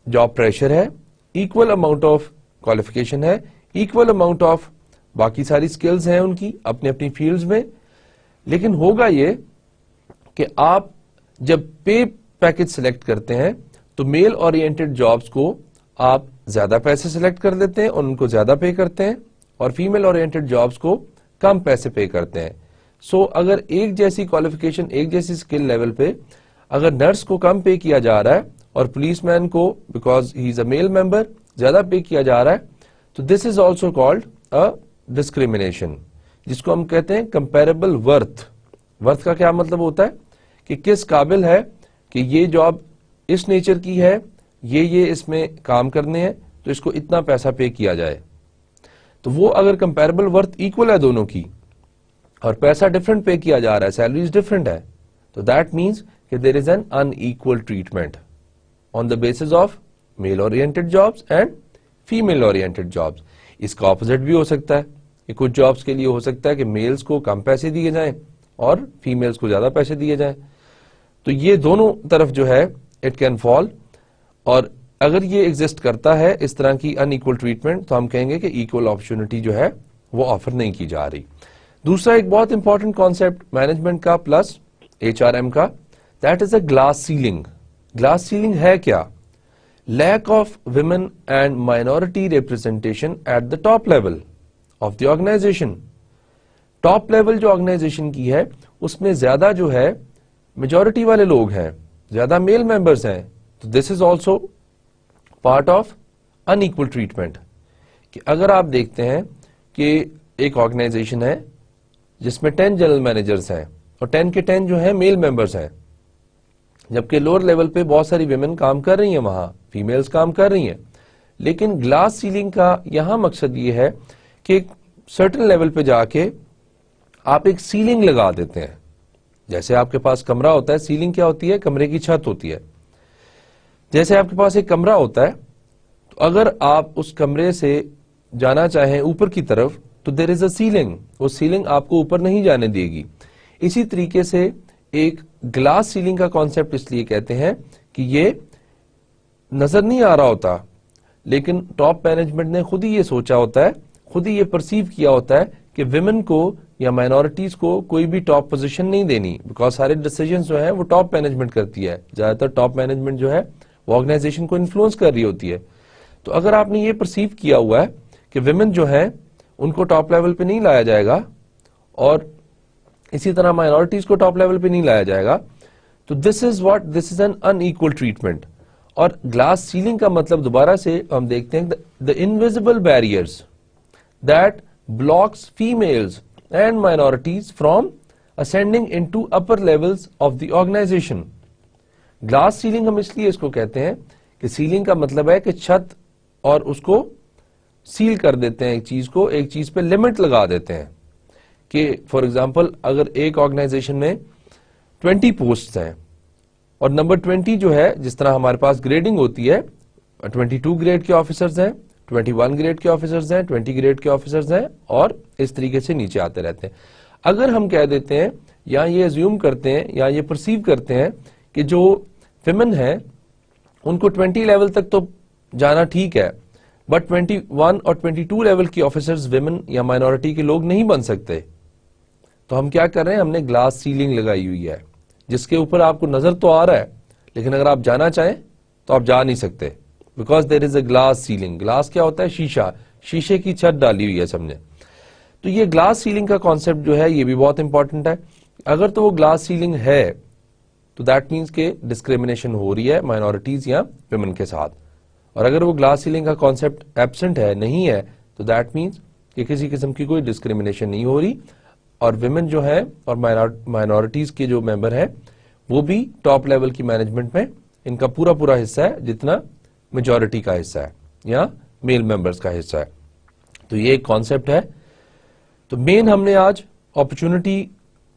job pressure ہے, ایکول اماؤنٹ آف کوالیفیکیشن ہے, ایکول اماؤنٹ آف باقی ساری سکلز ہیں ان کی اپنی اپنی فیلڈز میں. لیکن ہوگا یہ کہ آپ جب پے پیکج سلیکٹ کرتے ہیں تو میل اورینٹڈ جابز کو آپ زیادہ پیسے سلیکٹ کر دیتے ہیں اور ان کو زیادہ پے کرتے ہیں, اور فیمیل اورینٹڈ جابز کو کم پیسے پے کرتے ہیں. سو اگر ایک جیسی کوالیفیکیشن, ایک جیسی اسکل لیول پہ اگر نرس کو کم پے کیا جا رہا ہے اور پولیس مین کو بیکاز ہی از اے میل ممبر زیادہ پے کیا جا رہا ہے, تو this is also called a discrimination, جس کو ہم کہتے ہیں کمپیریبل ورتھ. ورتھ کا کیا مطلب ہوتا ہے کہ کس قابل ہے کہ یہ جاب اس نیچر کی ہے, یہ اس میں کام کرنے ہیں, تو اس کو اتنا پیسہ پے کیا جائے. تو وہ اگر کمپیریبل ورتھ ایکول ہے دونوں کی اور پیسہ ڈفرنٹ پے کیا جا رہا ہے, سیلریز ڈفرنٹ ہے, تو دیٹ مینس کہ there is an in equal treatment on the basis of male oriented jobs and female oriented jobs. اس کا اپوزٹ بھی ہو سکتا ہے کہ کچھ جابس کے لیے ہو سکتا ہے کہ میلز کو کم پیسے دیے جائیں اور فیمیلز کو زیادہ پیسے دیے جائیں. تو یہ دونوں طرف جو ہے اٹ کین فال, اور اگر یہ ایگزسٹ کرتا ہے اس طرح کی ان ایکول ٹریٹمنٹ تو ہم کہیں گے کہ ایکول اپرچونٹی جو ہے وہ آفر نہیں کی جا رہی. دوسرا ایک بہت امپورٹنٹ کانسیپٹ مینجمنٹ کا پلس ایچ آر ایم کا, that is a glass ceiling. Glass ceiling ہے کیا؟ Lack of women and minority representation at the top level of the organisation. Top level جو آرگنائزیشن کی ہے اس میں زیادہ جو ہے میجورٹی والے لوگ ہیں, زیادہ میل ممبرز ہیں, تو this is also part of in equal treatment. کہ اگر آپ دیکھتے ہیں کہ ایک آرگنائزیشن ہے جس میں 10 جنرل مینیجرز ہیں اور 10 کے 10 جو ہیں میل ممبرز ہیں, جبکہ لوور لیول پہ بہت ساری ویمن کام کر رہی ہیں, وہاں فیمیلز کام کر رہی ہیں. لیکن گلاس سیلنگ کا یہاں مقصد یہ ہے کہ ایک سرٹن لیول پہ جا کے آپ ایک سیلنگ لگا دیتے ہیں. جیسے آپ کے پاس کمرہ ہوتا ہے, سیلنگ کیا ہوتی ہے؟ کمرے کی چھت ہوتی ہے. جیسے آپ کے پاس ایک کمرہ ہوتا ہے, تو اگر آپ اس کمرے سے جانا چاہیں اوپر کی طرف تو دیر از اے سیلنگ, وہ سیلنگ آپ کو اوپر نہیں جانے دے گی. اسی طریقے سے ایک گلاس سیلنگ کا کانسیپٹ اس لیے کہتے ہیں کہ یہ نظر نہیں آ رہا ہوتا, لیکن ٹاپ مینجمنٹ نے خود ہی یہ سوچا ہوتا ہے, خود ہی یہ پرسیو کیا ہوتا ہے کہ ویمن کو یا مائنورٹیز کو کوئی بھی ٹاپ پوزیشن نہیں دینی, بیکاز سارے ڈیسیجنز جو ہیں وہ ٹاپ مینجمنٹ کرتی ہے. زیادہ تر ٹاپ مینجمنٹ جو ہے وہ آرگنائزیشن کو انفلوئنس کر رہی ہوتی ہے. تو اگر آپ نے یہ پرسیو کیا ہوا ہے کہ ویمن جو ہیں ان کو ٹاپ لیول پہ نہیں لایا جائے گا اور اسی طرح مائنورٹیز کو ٹاپ لیول پہ نہیں لایا جائے گا, تو this is an in equal treatment. اور گلاس سیلنگ کا مطلب دوبارہ سے ہم دیکھتے ہیں the invisible barriers that blocks females and minorities from ascending into upper levels of the organization. Glass ceiling ہم اس لیے اس کو کہتے ہیں کہ سیلنگ کا مطلب ہے کہ چھت اور اس کو سیل کر دیتے ہیں, ایک چیز پہ لمٹ لگا دیتے ہیں. کہ فار ایگزامپل اگر ایک آرگنائزیشن میں 20 پوسٹ ہیں اور نمبر 20 جو ہے, جس طرح ہمارے پاس گریڈنگ ہوتی ہے, 22 گریڈ کے آفیسرز ہیں, 21 گریڈ کے آفیسرز ہیں, 20 گریڈ کے آفیسرز ہیں, اور اس طریقے سے نیچے آتے رہتے ہیں. اگر ہم کہہ دیتے ہیں یا یہ ایزیوم کرتے ہیں یا یہ پرسیو کرتے ہیں کہ جو ویمن ہیں ان کو 20 لیول تک تو جانا ٹھیک ہے, بٹ 21 اور 22 لیول کی آفیسرز ویمن یا مائنورٹی کے لوگ نہیں بن سکتے, تو ہم کیا کر رہے ہیں, ہم نے گلاس سیلنگ لگائی ہوئی ہے جس کے اوپر آپ کو نظر تو آ رہا ہے, لیکن اگر آپ جانا چاہیں تو آپ جا نہیں سکتے, because there is a glass ceiling. Glass کیا ہوتا ہے؟ شیشہ, شیشے کی چھت ڈالی ہوئی ہے سمجھے. تو یہ گلاس سیلنگ کا کانسیپٹ جو ہے یہ بھی بہت امپورٹنٹ ہے. اگر تو وہ گلاس سیلنگ ہے تو دیٹ مینس کہ ڈسکریمنیشن ہو رہی ہے مائنورٹیز یا ویمن کے ساتھ, اور اگر وہ گلاس سیلنگ کا کانسیپٹ ایبسنٹ ہے, نہیں ہے, تو دیٹ مینس کہ کسی قسم کی کوئی ڈسکریمنیشن نہیں ہو رہی, اور ویمن جو ہے اور مائنورٹیز کے جو ممبر ہیں وہ بھی ٹاپ لیول کی مینجمنٹ میں ان کا پورا پورا حصہ ہے جتنا میجورٹی کا حصہ ہے یا میل ممبرز کا حصہ ہے. تو یہ ایک کانسیپٹ ہے. تو مین ہم نے آج اپرچونٹی,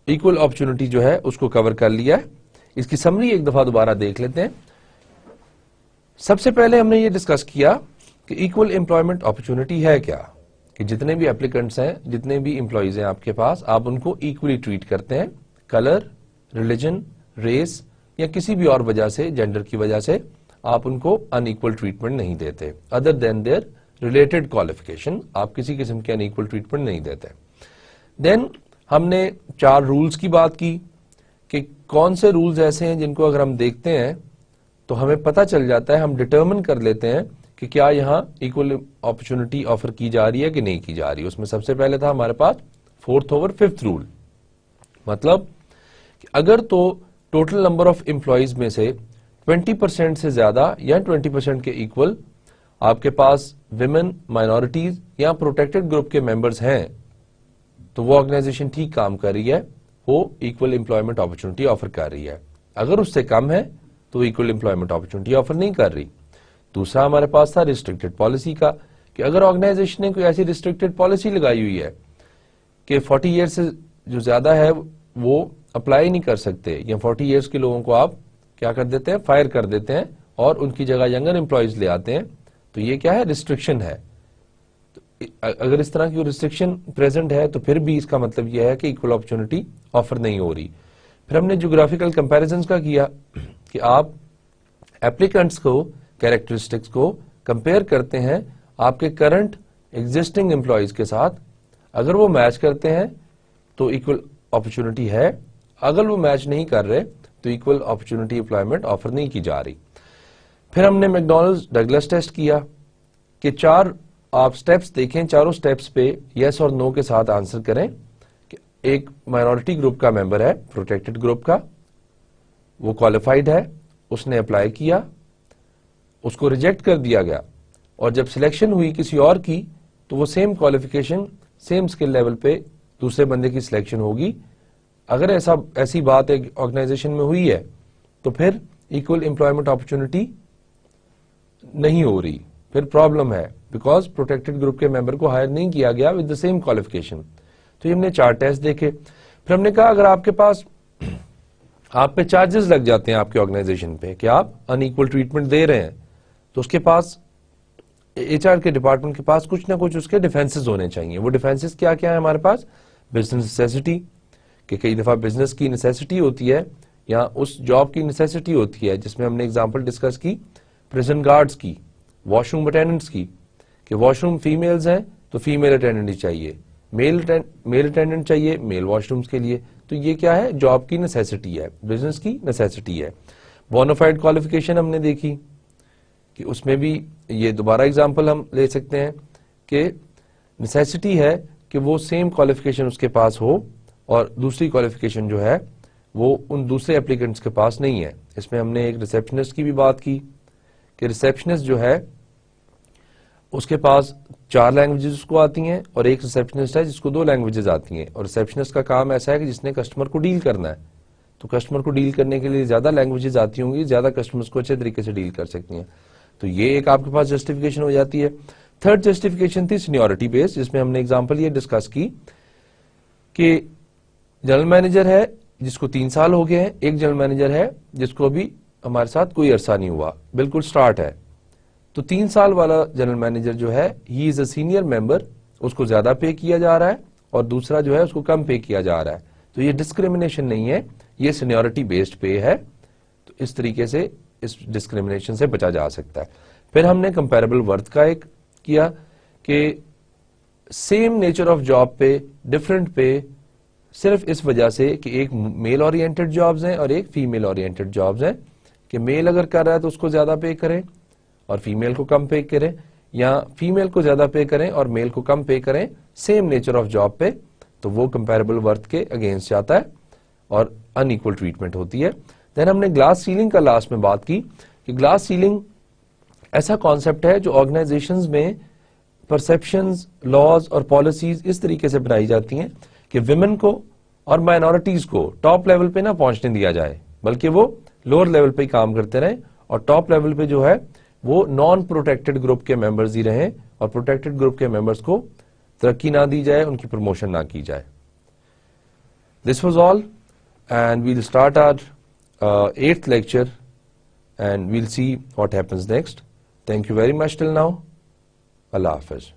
ایکول اپرچونٹی جو ہے اس کو کور کر لیا ہے. اس کی سمری ایک دفعہ دوبارہ دیکھ لیتے ہیں. سب سے پہلے ہم نے یہ ڈسکس کیا کہ ایکول امپلائمنٹ اپرچونٹی ہے کیا, کہ جتنے بھی اپلیکنٹس ہیں, جتنے بھی امپلائیز ہیں آپ کے پاس, آپ ان کو ایکولی ٹریٹ کرتے ہیں. کلر, ریلیجن, ریس یا کسی بھی اور وجہ سے, جینڈر کی وجہ سے آپ ان کو ان ایکول ٹریٹمنٹ نہیں دیتے. Other than their related qualification آپ کسی قسم کے ان ایکول ٹریٹمنٹ نہیں دیتے. دین ہم نے 4 رولز کی بات کی کہ کون سے رولز ایسے ہیں جن کو اگر ہم دیکھتے ہیں تو ہمیں پتہ چل جاتا ہے, ہم ڈٹرمن کر لیتے ہیں کہ کیا یہاں ایکول اپرچونٹی آفر کی جا رہی ہے کہ نہیں کی جا رہی. اس میں سب سے پہلے تھا ہمارے پاس 4th over 5th رول, مطلب کہ اگر تو ٹوٹل نمبر آف امپلائیز میں سے 20% سے زیادہ یا 20% کے ایکول آپ کے پاس ویمن, مائنورٹیز یا پروٹیکٹڈ گروپ کے ممبرز ہیں تو وہ آرگنائزیشن ٹھیک کام کر رہی ہے, وہ ایکول امپلائمنٹ اپرچونٹی آفر کر رہی ہے. اگر اس سے کم ہے تو ایکول امپلائمنٹ اپرچونٹی آفر نہیں کر رہی. دوسرا ہمارے پاس تھا ریسٹرکٹڈ پالیسی کا, کہ اگر آرگنائزیشن نے کوئی ایسی ریسٹرکٹڈ پالیسی لگائی ہوئی ہے کہ 40 ایئر سے جو زیادہ ہے وہ اپلائی نہیں کر سکتے, یا 40 ایئرس کے لوگوں کو آپ کیا کر دیتے ہیں, فائر کر دیتے ہیں اور ان کی جگہ ینگر امپلائیز لے آتے ہیں, تو یہ کیا ہے, ریسٹرکشن ہے. اگر اس طرح کی ریسٹرکشن پریزنٹ ہے تو پھر بھی اس کا مطلب یہ ہے کہ ایکول اپرچونٹی آفر نہیں ہو رہی. پھر ہم نے جغرافیکل کمپیریزنز کا کیا کہ آپ ایپلیکنٹس کو, کیریکٹرسٹکس کو کمپیئر کرتے ہیں آپ کے کرنٹ ایگزسٹنگ امپلائیز کے ساتھ. اگر وہ میچ کرتے ہیں تو ایکول اپرچونٹی ہے, اگر وہ میچ نہیں کر رہے تو ایکول اپرچونٹی امپلائمنٹ آفر نہیں کی جا رہی. پھر ہم نے میکڈونلڈز ڈگلس ٹیسٹ کیا کہ 4 آپ سٹیپس دیکھیں, چاروں سٹیپس پہ یس اور نو کے ساتھ آنسر کریں. کہ ایک مائنورٹی گروپ کا ممبر ہے, پروٹیکٹڈ گروپ کا, وہ کوالیفائڈ ہے, اس نے اپلائی کیا, اس کو ریجیکٹ کر دیا گیا, اور جب سلیکشن ہوئی کسی اور کی تو وہ same qualification, same skill level پہ دوسرے بندے کی سلیکشن ہوگی. اگر ایسی بات ایک آرگنائزیشن میں ہوئی ہے تو پھر ایکول امپلائمنٹ اپرچونٹی نہیں ہو رہی, پھر پرابلم ہے, بیکاز پروٹیکٹڈ گروپ کے ممبر کو ہائر نہیں کیا گیا ود دا سیم کوالیفیکیشن. تو یہ ہم نے 4 ٹیسٹ دیکھے. پھر ہم نے کہا اگر آپ کے پاس, آپ پہ چارجز لگ جاتے ہیں آپ کے آرگنائزیشن پہ کہ آپ ان ایکول ٹریٹمنٹ دے رہے ہیں, تو اس کے پاس ایچ آر کے ڈپارٹمنٹ کے پاس کچھ نہ کچھ اس کے ڈیفینسز ہونے چاہیے. وہ ڈیفینسز کیا کیا ہے ہمارے پاس؟ بزنس نیسیسٹی, کہ کئی دفعہ بزنس کی نیسیسٹی ہوتی ہے یا اس جاب کی نیسیسٹی ہوتی ہے, جس میں ہم نے اگزامپل ڈسکس کی پریزن گارڈز کی, واش روم اٹینڈنٹس کی, کہ واش روم فیمیلز ہیں تو فیمیل اٹینڈنٹ ہی چاہیے, میل اٹینڈنٹ چاہیے میل واش رومز کے لیے. تو یہ کیا ہے؟ جاب کی نیسیسٹی ہے, بزنس کی نیسیسٹی ہے. بونافائڈ کوالیفیکیشن ہم نے دیکھی کہ اس میں بھی یہ دوبارہ اگزامپل ہم لے سکتے ہیں کہ نیسیسٹی ہے کہ وہ سیم کوالیفیکیشن اس کے پاس ہو اور دوسری کوالیفیکیشن جو ہے وہ ان دوسرے اپلیکنٹس کے پاس نہیں ہے. اس میں ہم نے ایک ریسیپشنسٹ کی بھی بات کی کہ ریسیپشنسٹ جو ہے اس کے پاس 4 لینگویجز اس کو آتی ہیں, اور ایک ریسیپشنسٹ ہے جس کو 2 لینگویجز آتی ہیں. اور ریسیپشنسٹ کا کام ایسا ہے کہ جس نے کسٹمر کو ڈیل کرنا ہے, تو کسٹمر کو ڈیل کرنے کے لیے زیادہ لینگویجز آتی ہوں گی, زیادہ کسٹمرز کو اچھے طریقے سے ڈیل کر سکتی ہیں. تو یہ ایک آپ کے پاس جسٹیفیکیشن ہو جاتی ہے. 3rd جسٹیفیکیشن تھی سینیورٹی بیس, جس میں ہم نے ایگزامپل یہ ڈسکس کی کہ جنرل مینیجر ہے جس کو 3 سال ہو گئے ہیں, ایک جنرل مینیجر ہے جس کو بھی ہمارے ساتھ کوئی عرصہ نہیں ہوا, بالکل سٹارٹ ہے. تو 3 سال والا جنرل مینیجر جو ہے he is a senior member, اس کو زیادہ پے کیا جا رہا ہے, اور دوسرا جو ہے اس کو کم پے کیا جا رہا ہے. تو یہ ڈسکریمنیشن نہیں ہے, یہ سینیورٹی بیسڈ پے ہے. تو اس طریقے سے اس ڈسکریمنیشن سے بچا جا سکتا ہے. پھر ہم نے کمپیریبل ورتھ کا ایک کیا کہ سیم نیچر آف جاب پہ ڈفرنٹ پے, صرف اس وجہ سے کہ ایک میل اورینٹڈ جابز ہیں اور ایک فیمیل اورینٹڈ جابز ہیں, کہ میل اگر کر رہا ہے تو اس کو زیادہ پے کریں اور فیمیل کو کم پے کریں. یا فیمیل کو زیادہ پے کریں اور میل کو کم پے کریں سیم نیچر آف جاب پہ, تو وہ کمپیریبل ورتھ کے اگینسٹ جاتا ہے اور ان ایکول ٹریٹمنٹ ہوتی ہے. دین ہم نے گلاس سیلنگ کا لاسٹ میں بات کی کہ گلاس سیلنگ ایسا کانسیپٹ ہے جو آرگنائزیشنز میں پرسپشنز, لاز اور پالیسیز اس طریقے سے بنائی جاتی ہیں کہ ویمن کو اور مائنورٹیز کو ٹاپ لیول پہ نہ پہنچنے دیا جائے, بلکہ وہ لوور لیول پہ ہی کام کرتے رہیں, اور ٹاپ لیول پہ جو ہے وہ نان پروٹیکٹڈ گروپ کے ممبرز ہی رہیں, اور پروٹیکٹڈ گروپ کے ممبرز کو ترقی نہ دی جائے, ان کی پروموشن نہ کی جائے. This was all, and we'll start our 8th lecture and we'll see what happens next. Thank you very much till now. Allah Hafiz.